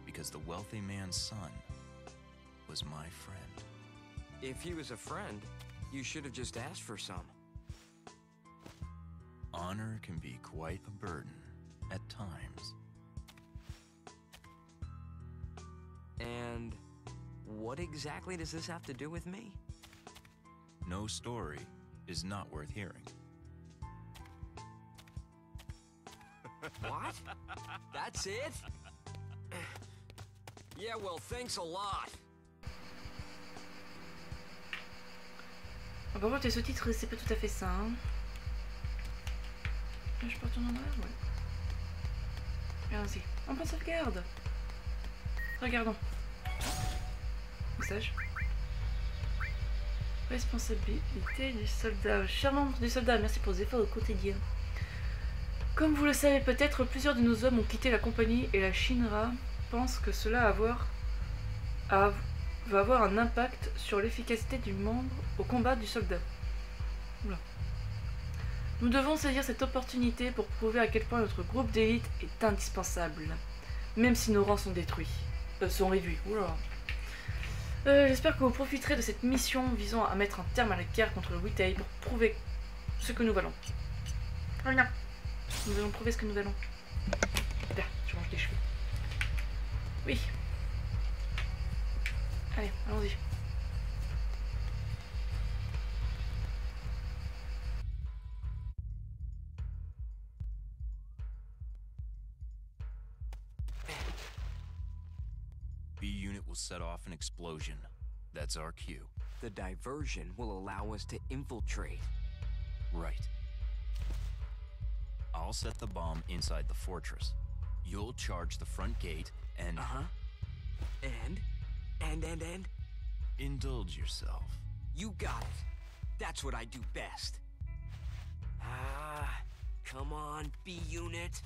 because the wealthy man's son was my friend. If he was a friend, you should have just asked for some. Honor can be quite a burden at times. And what exactly does this have to do with me? No story is not worth hearing. What? That's it? Yeah, well, thanks a lot. Par contre, les sous-titres, c'est pas tout à fait ça. Hein. Je peux retourner en arrière? Ouais. Allons-y. On prend sauvegarde. Regardons. Message. Responsabilité du soldat. Cher membre du soldat, merci pour vos efforts au quotidien. Comme vous le savez peut-être, plusieurs de nos hommes ont quitté la compagnie et la Shinra pense que cela va avoir un impact sur l'efficacité du membre au combat du soldat. Oula. Nous devons saisir cette opportunité pour prouver à quel point notre groupe d'élite est indispensable, même si nos rangs sont détruits. Sont réduits, oula. J'espère que vous profiterez de cette mission visant à mettre un terme à la guerre contre le Witai pour prouver ce que nous valons. Ah non, nous allons prouver ce que nous valons. Là, je range des cheveux. Oui. Allez, allons-y. B unit will set off an explosion. That's our cue. The diversion will allow us to infiltrate. Right. I'll set the bomb inside the fortress. You'll charge the front gate and... Uh-huh. And? Indulge yourself. You got it. That's what I do best. Ah, come on, B unit.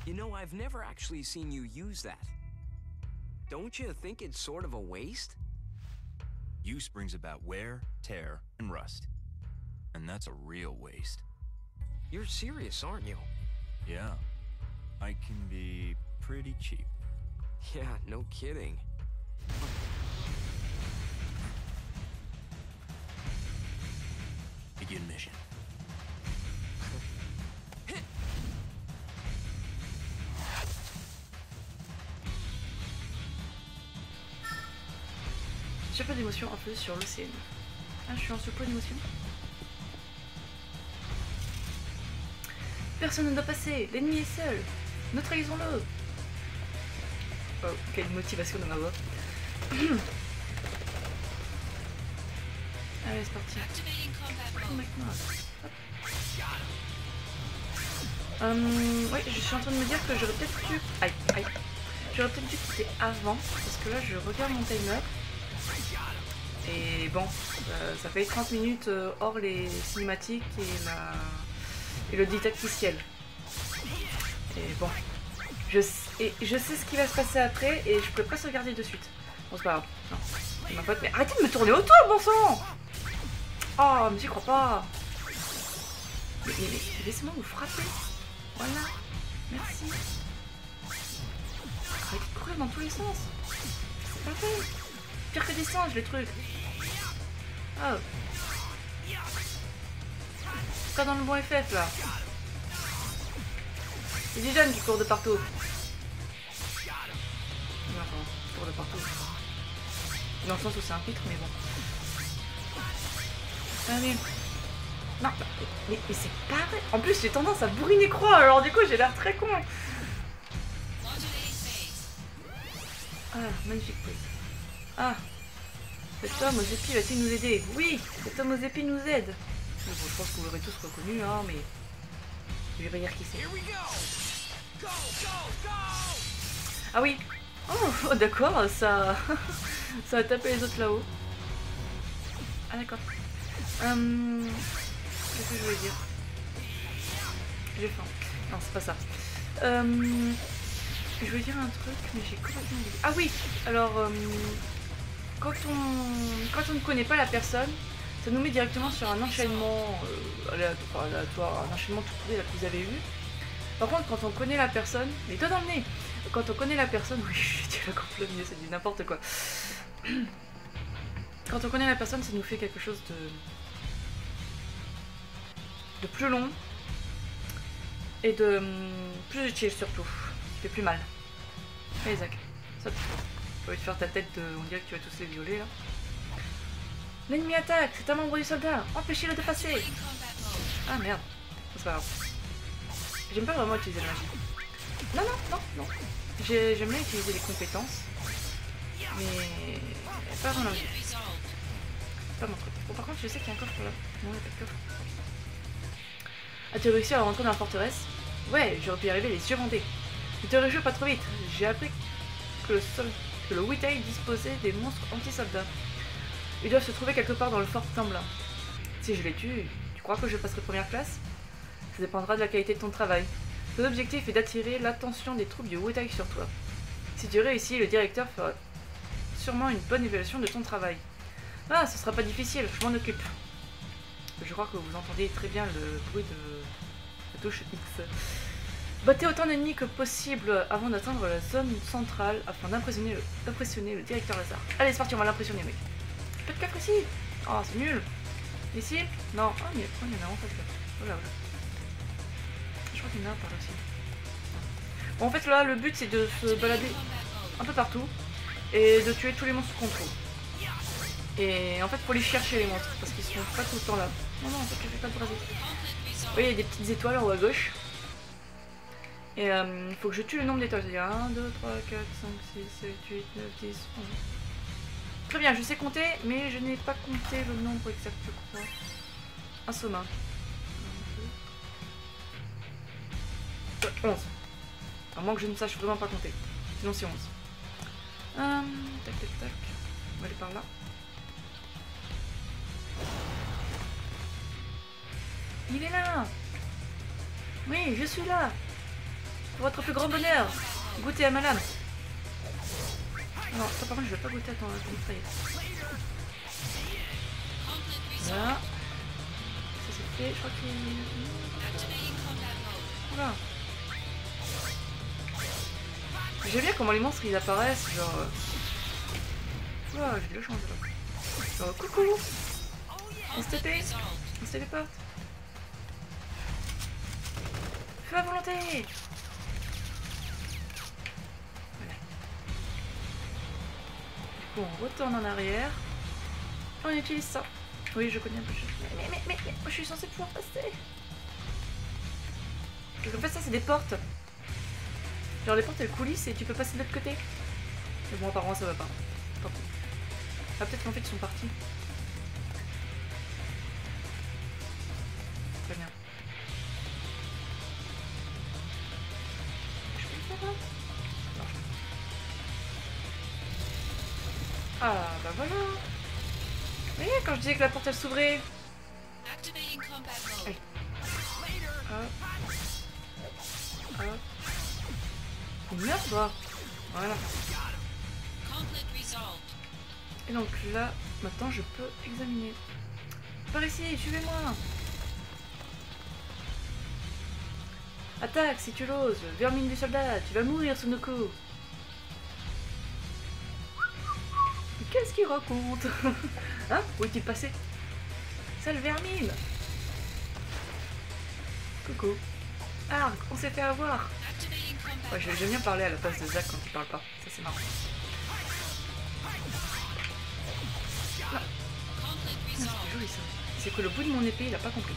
You know, I've never actually seen you use that. Don't you think it's sort of a waste? Use brings about wear, tear, and rust. And that's a real waste. You're serious, aren't you? Yeah. I can be pretty cheap. Yeah, no kidding. Begin mission. Surplus d'émotion un peu sur l'océan. Ah, je suis en surplus d'émotion. Personne ne doit passer, l'ennemi est seul. Neutralisons-le. Oh, quelle motivation dans ma voix. Allez, c'est parti. Activating combat mode. Ouais, je suis en train de me dire que j'aurais peut-être dû... Aïe, aïe. J'aurais peut-être dû quitter avant, parce que là, je regarde mon timer. Et bon, ça fait 30 minutes hors les cinématiques et le didacticiel. Et bon, je sais ce qui va se passer après et je peux pas se regarder de suite. Bon, c'est pas grave. Non, c'est ma faute. Mais arrêtez de me tourner autour, bon sang! Oh, mais j'y crois pas. Mais laissez-moi vous frapper. Voilà. Merci. Arrêtez de courir dans tous les sens. C'est pas vrai. Pire que des singes, les trucs. Oh. Pas dans le bon FF, là. C'est des jeunes qui courent de partout. Non, attends, qui courent de partout. Dans le sens où c'est un pitre, mais bon. Ah mais... Non, mais c'est pareil. En plus, j'ai tendance à bourriner croix, alors du coup, j'ai l'air très con. Ah, magnifique quiz. Ah. Cet homme aux épis va-t-il nous aider? Oui, cet homme aux épis nous aide. Bon, je pense que vous l'aurez tous reconnu, hein, mais... Je vais pas dire qui c'est. Ah oui. Oh, d'accord, ça... ça a tapé les autres là-haut. Ah d'accord. Qu'est-ce que je voulais dire? J'ai faim. Non, c'est pas ça. Je voulais dire un truc, mais j'ai complètement oublié. Ah oui. Alors, quand on ne connaît pas la personne, ça nous met directement sur un enchaînement aléatoire, un enchaînement tout pourri là que vous avez eu. Par contre, quand on connaît la personne, les doigts dans le nez. Quand on connaît la personne, oui, j'ai dit la complètement, c'est dit n'importe quoi. Quand on connaît la personne, ça nous fait quelque chose de plus long et de plus utile surtout, qui fait plus mal. Allez Zach, saute. Je vais te faire ta tête de... On dirait que tu vas tous les violer là. L'ennemi attaque, c'est un membre du soldat, empêchez-le de passer. Ah merde, c'est pas grave. J'aime pas vraiment utiliser la magie. Non. J'aime bien utiliser les compétences, mais pas vraiment la magie. Pas mon truc. Bon, par contre, je sais qu'il y a un coffre là. Non, il n'y a pas de coffre. As-tu réussi à rentrer dans la forteresse? Ouais, j'aurais pu y arriver les yeux bandés. Ne te réjouis pas trop vite. J'ai appris que le Witai disposait des monstres anti-soldats. Ils doivent se trouver quelque part dans le fort Tambla. Si je les tue, tu crois que je passerai première classe? Ça dépendra de la qualité de ton travail. Ton objectif est d'attirer l'attention des troupes du Witai sur toi. Si tu réussis, le directeur fera sûrement une bonne évaluation de ton travail. Ah, ce sera pas difficile, je m'en occupe. Je crois que vous entendez très bien le bruit de la touche X. Battez autant d'ennemis que possible avant d'atteindre la zone centrale afin d'impressionner le directeur Lazare. Allez, c'est parti, on va l'impressionner, mec. Pas de cap ici. Oh, c'est nul. Ici? Non. Ah, mais il y en a en face là. Voilà, voilà. Je crois qu'il y en a un par là aussi. Bon, en fait, là, le but c'est de se balader un peu partout et de tuer tous les monstres qu'on trouve. Et en fait, faut les chercher les monstres parce qu'ils sont pas tout le temps là. Non, non, en fait, je fais pas de raser. Vous voyez, il y a des petites étoiles en haut à gauche. Et il faut que je tue le nombre d'étoiles. C'est-à-dire 1, 2, 3, 4, 5, 6, 7, 8, 9, 10, 11. Très bien, je sais compter, mais je n'ai pas compté le nombre exact, je crois. Un sommin. 11. À moins que je ne sache vraiment pas compter. Sinon c'est 11. Tac tac tac. On va aller par là. Il est là. Oui, je suis là. Pour votre plus grand bonheur. Goûtez à ma lame. Non, ça par contre je vais pas goûter à ton mitraillette. Voilà. Ça c'est fait, je crois qu'il... Voilà. J'aime bien comment les monstres ils apparaissent, genre... Ouah, j'ai de la chance là. Genre, coucou. On se TP. On se téléporte. Feu à volonté. Voilà. Du coup on retourne en arrière. On utilise ça. Oui, je connais un peu. Mais je suis censée pouvoir passer. Parce qu'en fait ça c'est des portes. Genre les portes elles coulissent et tu peux passer de l'autre côté. Mais bon apparemment ça va pas. Tant pis. Ah peut-être qu'en fait ils sont partis. Très bien. Je peux le faire là? Non. Ah bah voilà. Vous voyez quand je disais que la porte elle s'ouvrait. Allez. Hop. Hop. Il meurt toi. Voilà. Et donc là, maintenant je peux examiner. Par ici, suivez-moi. Attaque si tu l'oses, vermine du soldat, tu vas mourir sous nos coups. Qu'est-ce qu'il raconte? Hein? Où est-il passé? Sale vermine. Coucou. Ah, on s'est fait avoir. Ouais, j'aime bien parler à la place de Zach quand il parle pas. Ça c'est marrant. Ah. C'est joli ça. C'est que le bout de mon épée il a pas compris.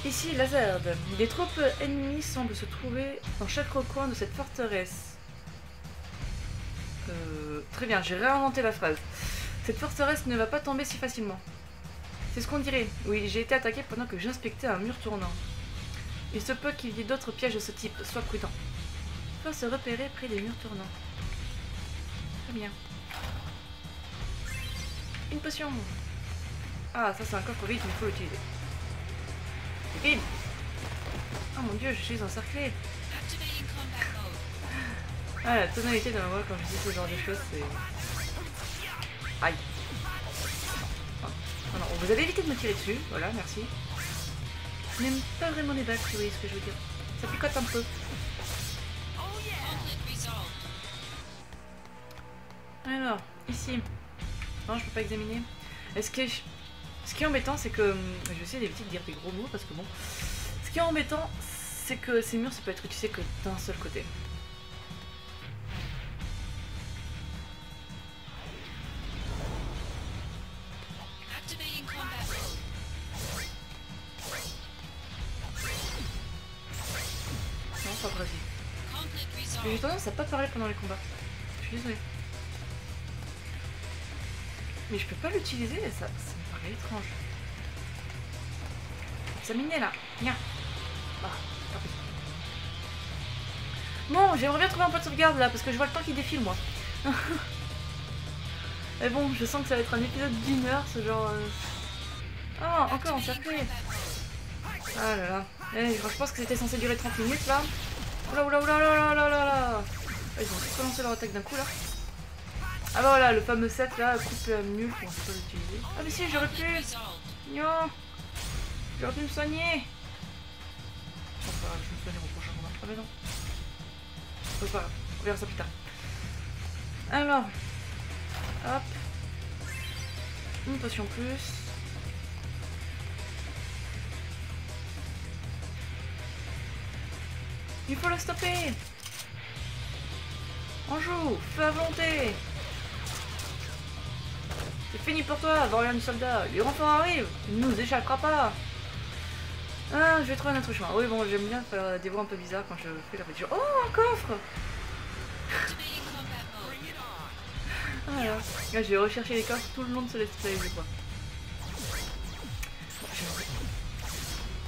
Ici, Lazare. Des troupes ennemies semblent se trouver dans chaque recoin de cette forteresse. Très bien, j'ai réinventé la phrase. Cette forteresse ne va pas tomber si facilement. C'est ce qu'on dirait. Oui, j'ai été attaqué pendant que j'inspectais un mur tournant. Il se peut qu'il y ait d'autres pièges de ce type, sois prudent. Faut se repérer près des murs tournants. Très bien. Une potion. Ah, ça c'est un coffre vide, mais il faut l'utiliser. Vide. Oh mon dieu, je suis encerclée. Ah, la tonalité de ma voix quand je dis ce genre de choses, c'est... Aïe. Oh. Oh non, vous avez évité de me tirer dessus, voilà, merci. Je n'aime pas vraiment les bagues, si vous voyez ce que je veux dire. Ça picote un peu. Alors, ici. Non, je peux pas examiner. Ce qui est embêtant, c'est que... Je vais essayer d'éviter de dire des gros mots, parce que bon... Ce qui est embêtant, c'est que ces murs, ça peut être utilisé que d'un seul côté. Non, pas Brésil. J'ai tendance à pas parler pendant les combats. Je suis désolée. Mais je peux pas l'utiliser, ça me paraît étrange. Examiner là. Viens. Ah, tant pis. Bon, j'aimerais bien trouver un point de sauvegarde là, parce que je vois le temps qui défile moi. Mais bon, je sens que ça va être un épisode d'1 heure, ce genre... Ah, encore encerclé. Ah là là. Je pense que c'était censé durer 30 minutes là. Oula oula oula oula oula oula oula. Ils ont tous commencé lancer leur attaque d'un coup là. Ah bah voilà, le fameux set là, coupe la mule, on sait pas l'utiliser. Ah mais si, j'aurais pu. Non. J'aurais pu me soigner. Oh, pas grave, je me soignerai au prochain combat. Ah mais non. C'est pas grave, on verra ça plus tard. Alors. Hop. Une potion plus. Il faut le stopper. On joue, feu à volonté. C'est fini pour toi, Variant du soldat. Les renforts arrivent, il ne nous échappera pas. Ah, je vais trouver un autre chemin. Oui, bon, j'aime bien faire des voix un peu bizarres quand je fais la voiture. Oh, un coffre. Ah là, là je vais rechercher les coffres tout le long de ce let's play, je crois. Bon, j'aimerais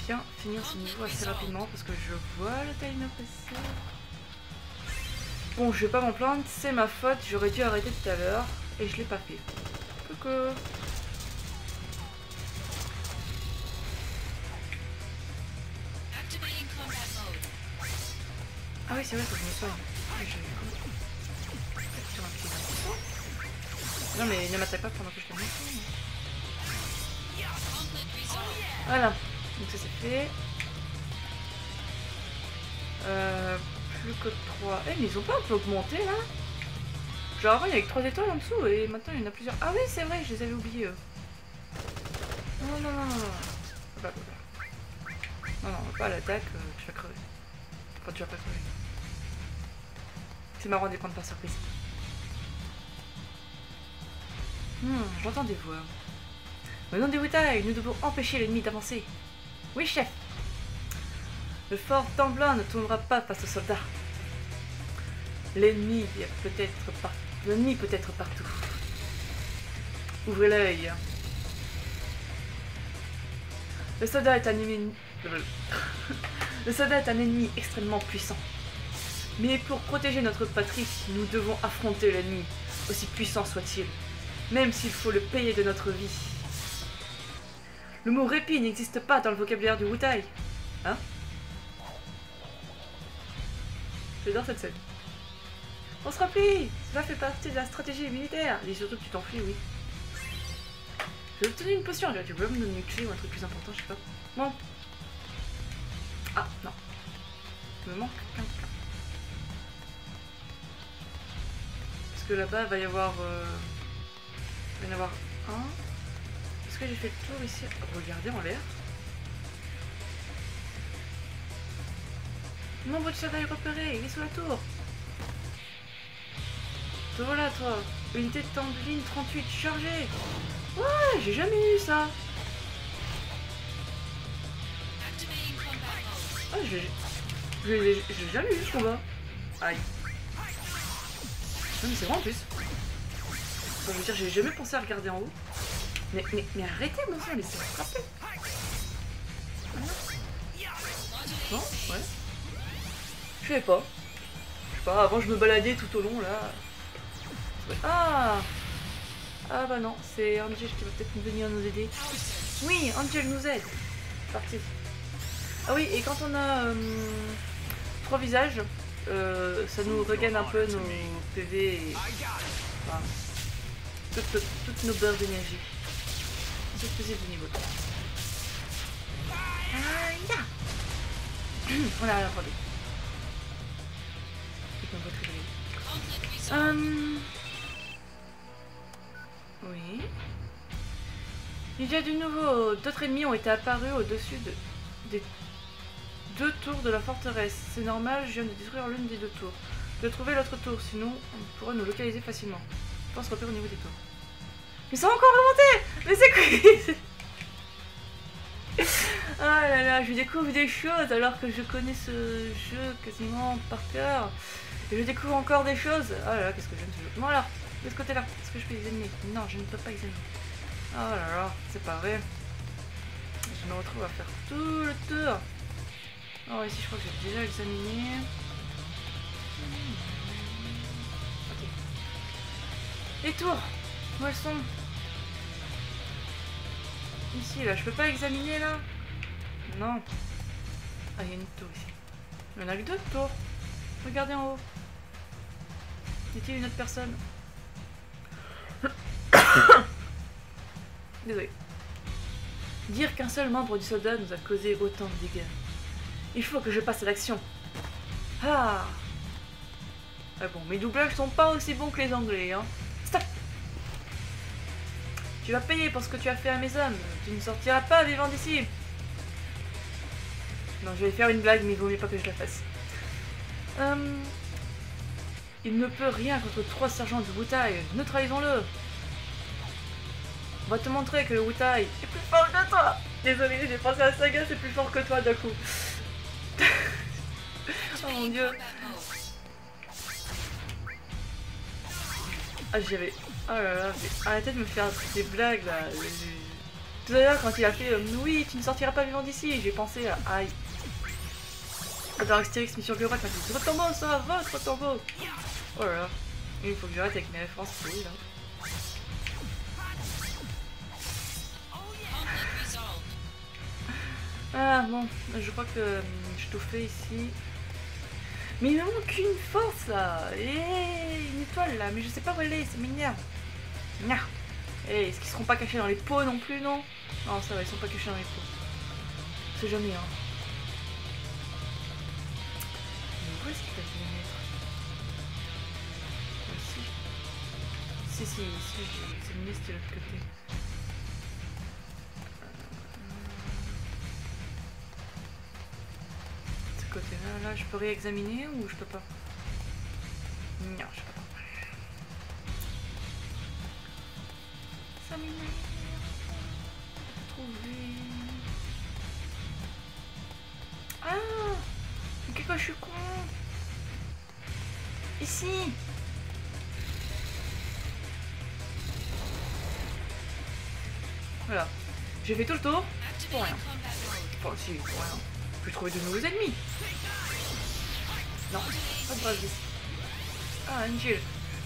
bien finir ce niveau assez rapidement parce que je vois le timer passer. Bon, je vais pas m'en plaindre, c'est ma faute, j'aurais dû arrêter tout à l'heure et je l'ai pas fait. Coucou. Ah oui, c'est vrai, faut que je me soigne. Ah, sur un pied d'un... Non mais ne m'attaque pas pendant que je te mets. Voilà, donc ça c'est fait. Plus que 3. Eh mais ils ont pas un peu augmenté là? Genre avant il y avait que 3 étoiles en dessous et maintenant il y en a plusieurs. Ah oui c'est vrai, je les avais oubliés eux. Non non non non. Non non, pas à l'attaque, tu vas crever. Enfin tu vas pas crever. C'est marrant de les prendre par surprise. J'entends des voix. Au nom des Wutai, nous devons empêcher l'ennemi d'avancer. Oui, chef. Le fort Temblin ne tournera pas face aux soldats. L'ennemi peut être partout. Ouvrez l'œil. Le soldat est un ennemi... Le soldat est un ennemi extrêmement puissant. Mais pour protéger notre patrie, nous devons affronter l'ennemi, aussi puissant soit-il, même s'il faut le payer de notre vie. Le mot répit n'existe pas dans le vocabulaire du Wutai. Hein? J'adore cette scène. On se replie! Cela fait partie de la stratégie militaire. Dis surtout que tu t'enfuis, oui. J'ai obtenu une potion. Tu peux me donner une clé ou un truc plus important, je sais pas. Bon. Ah, non. Il me manque quelqu'un. Parce que là-bas, il va y avoir... Il va y en avoir un. Est-ce que j'ai fait le tour ici? Regardez en l'air. Nombre de soldats est repéré, il est sous la tour. Te voilà toi, unité de Temblin 38 chargée. Ouais, j'ai jamais eu ça. Ah, j'ai jamais eu ce combat. Aïe. Non mais c'est vrai en plus. Enfin, je veux dire, j'ai jamais pensé à regarder en haut. Mais arrêtez mon sang, laissez-moi frapper. Non, ouais. Je sais pas. Avant je me baladais tout au long là. Ah! Ah bah non, c'est Angel qui va peut-être venir nous aider. Oui, Angel nous aide. Parti. Ah oui, et quand on a 3 visages, ça nous regagne un peu nos PV et enfin, toutes nos barres d'énergie. C'est possible du niveau 3. Ah, ya! On a la 3D. Oui. Il y a du nouveau. D'autres ennemis ont été apparus au-dessus des 2 tours de la forteresse. C'est normal, je viens de détruire l'une des 2 tours. Je dois trouver l'autre tour, sinon on pourra nous localiser facilement. Je pense repérer au niveau des tours. Mais ça a encore remonté! Mais c'est quoi? Ah là là, je découvre des choses alors que je connais ce jeu quasiment par cœur. Et je découvre encore des choses. Ah là là, qu'est-ce que j'aime ce jeu. Bon alors, de ce côté-là, est-ce que je peux examiner? Non, je ne peux pas examiner. Oh là là, c'est pas vrai. Je me retrouve à faire tout le tour. Oh, ici, je crois que j'ai déjà examiné. Ok. Les tours, où elles sont? Ici, là, je peux pas examiner, là? Non. Ah, il y a une tour ici. Il y en a que 2 tours. Regardez en haut. Y a-t-il une autre personne? Désolé. Dire qu'un seul membre du soldat nous a causé autant de dégâts. Il faut que je passe à l'action. Ah. Ah bon, mes doublages sont pas aussi bons que les anglais, hein. Stop. Tu vas payer pour ce que tu as fait à mes hommes. Tu ne sortiras pas vivant d'ici. Non, je vais faire une blague, mais il vaut mieux pas que je la fasse. Il ne peut rien contre 3 sergents du Wutai. Neutralisons-le. On va te montrer que le Wutai est plus fort que toi. Désolé, j'ai pensé à Saga, c'est plus fort que toi d'un coup. Oh mon dieu. Ah j'avais... Oh là là, mais arrêtez de me faire des blagues là. Tout à l'heure quand il a fait oui, tu ne sortiras pas vivant d'ici, j'ai pensé à... Aïe. Dans Astérix Mission Cléopâtre, m'a dit votre tombeau, ça, votre tombeau. Oh là là. Il faut que j'arrête avec mes références pourries là. Ah bon, je crois que j'ai tout fait ici. Mais il me manque une force là. Et une étoile là, mais je sais pas où elle est, ça m'énerve. Et est-ce qu'ils seront pas cachés dans les pots non plus, non? Non, ça va, ils sont pas cachés dans les pots. C'est jamais, hein. Mais où est-ce qu'il a dû les mettre? Ici. Si, c'est une liste de l'autre côté. Ce côté-là, là, je peux réexaminer ou je peux pas? Non, je peux pas. Ça m'énerve. Trouver. Ah! Mais quoi, je suis con! Ici! Voilà. J'ai fait tout le tour pour rien. Enfin, si, pour rien. Je vais trouver de nouveaux ennemis. Non, pas de base. Ah, Angel.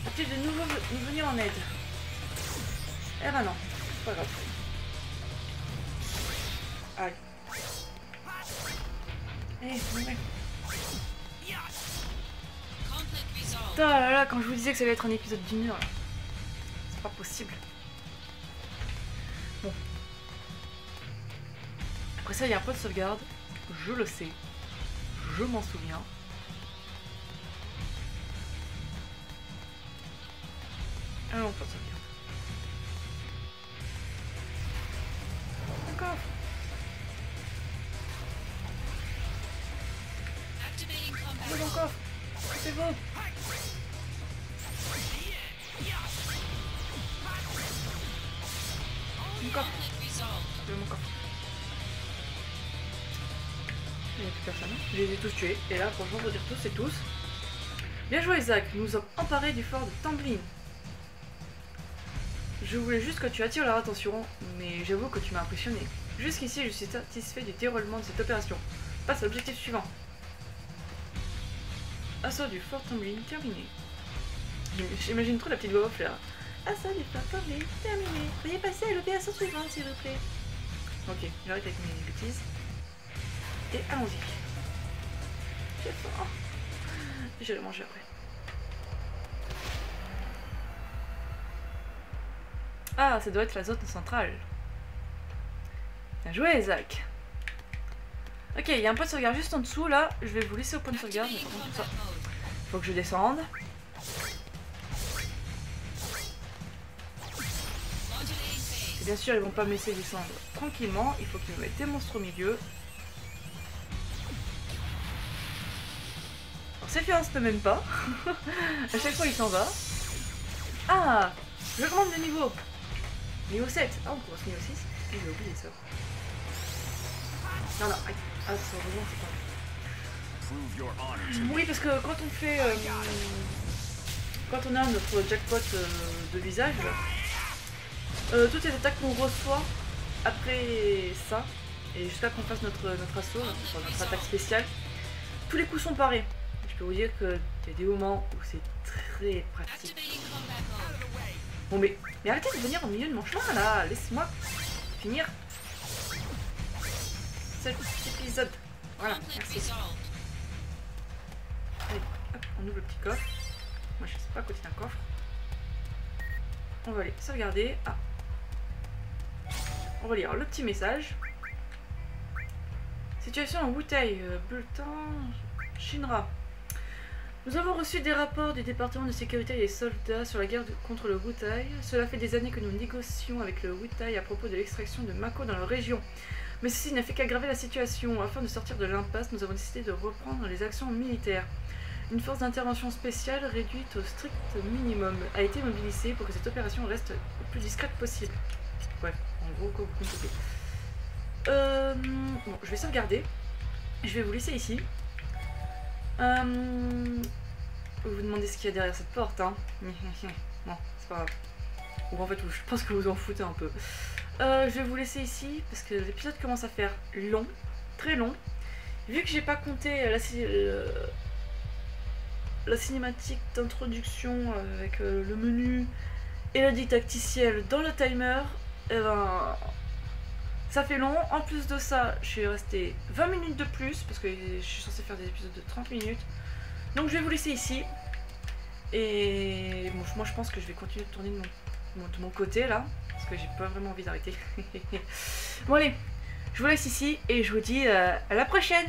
As-tu de nouveau nous venir en aide? Eh ben non, c'est pas grave. Aïe. Eh, mon mec. Oh là là, quand je vous disais que ça allait être un épisode d'1 heure, là. C'est pas possible. Bon. Après ça, il y a un point de sauvegarde. Je le sais. Je m'en souviens. Ah non, point de sauvegarde. D'accord. C'est mon coffre. C'est beau. Mon coffre. C'est mon coffre. Il n'y a plus personne. Je les ai tous tués. Et là, franchement, faut dire tous et tous. Bien joué, Isaac. Nous sommes emparés du fort de Tamblin. Je voulais juste que tu attires leur attention, mais j'avoue que tu m'as impressionné. Jusqu'ici, je suis satisfait du déroulement de cette opération. Passe à l'objectif suivant. Assaut du fort Tamblin terminé. J'imagine trop la petite voix off là. Assaut du fort Tamblin terminé. Veuillez passer à l'opération suivante, s'il vous plaît. Ok, j'arrête avec mes bêtises. Et allons-y. J'ai faim. J'irai manger après. Ah, ça doit être la zone centrale. Bien joué, Isaac. Ok, il y a un point de sauvegarde juste en dessous, là. Je vais vous laisser au point de sauvegarde, mais par contre, ça... Faut que je descende. Et bien sûr, ils vont pas me laisser descendre tranquillement. Il faut qu'ils me mettent des monstres au milieu. Alors, Sephiroth ne m'aime pas. À chaque fois, il s'en va. Ah, je augmente de niveau. Niveau 7. Ah, on commence niveau 6. J'ai oublié ça. Non, non, aïe. Ah, c'est heureusement, c'est pas... Oui, parce que quand on fait... quand on a notre jackpot de visage, toutes les attaques qu'on reçoit après ça, et jusqu'à qu'on fasse notre assaut, notre attaque spéciale, tous les coups sont parés. Je peux vous dire qu'il y a des moments où c'est très pratique. Bon, mais arrêtez de venir au milieu de mon chemin là, laisse-moi finir cet épisode. Voilà, merci. Allez, hop, on ouvre le petit coffre. Moi je sais pas à côté d'un coffre. On va aller sauvegarder. Ah. On va lire le petit message. Situation en Wutai, bulletin Shinra. Nous avons reçu des rapports du département de sécurité des soldats sur la guerre contre le Wutai. Cela fait des années que nous négocions avec le Wutai à propos de l'extraction de Mako dans la région. Mais ceci n'a fait qu'aggraver la situation. Afin de sortir de l'impasse, nous avons décidé de reprendre les actions militaires. Une force d'intervention spéciale réduite au strict minimum a été mobilisée pour que cette opération reste le plus discrète possible. Bref, en gros, quoi vous comptez. Bon, je vais sauvegarder. Je vais vous laisser ici. Vous vous demandez ce qu'il y a derrière cette porte, hein. Non, c'est pas grave. Ou en fait, je pense que vous en foutez un peu. Je vais vous laisser ici parce que l'épisode commence à faire long, très long. Vu que j'ai pas compté la cinématique d'introduction avec le menu et le didacticiel dans le timer, et ben ça fait long. En plus de ça, je suis restée 20 minutes de plus parce que je suis censée faire des épisodes de 30 minutes. Donc je vais vous laisser ici. Et bon, moi je pense que je vais continuer de tourner de mon côté là. Parce que j'ai pas vraiment envie d'arrêter. Bon allez, je vous laisse ici et je vous dis à la prochaine.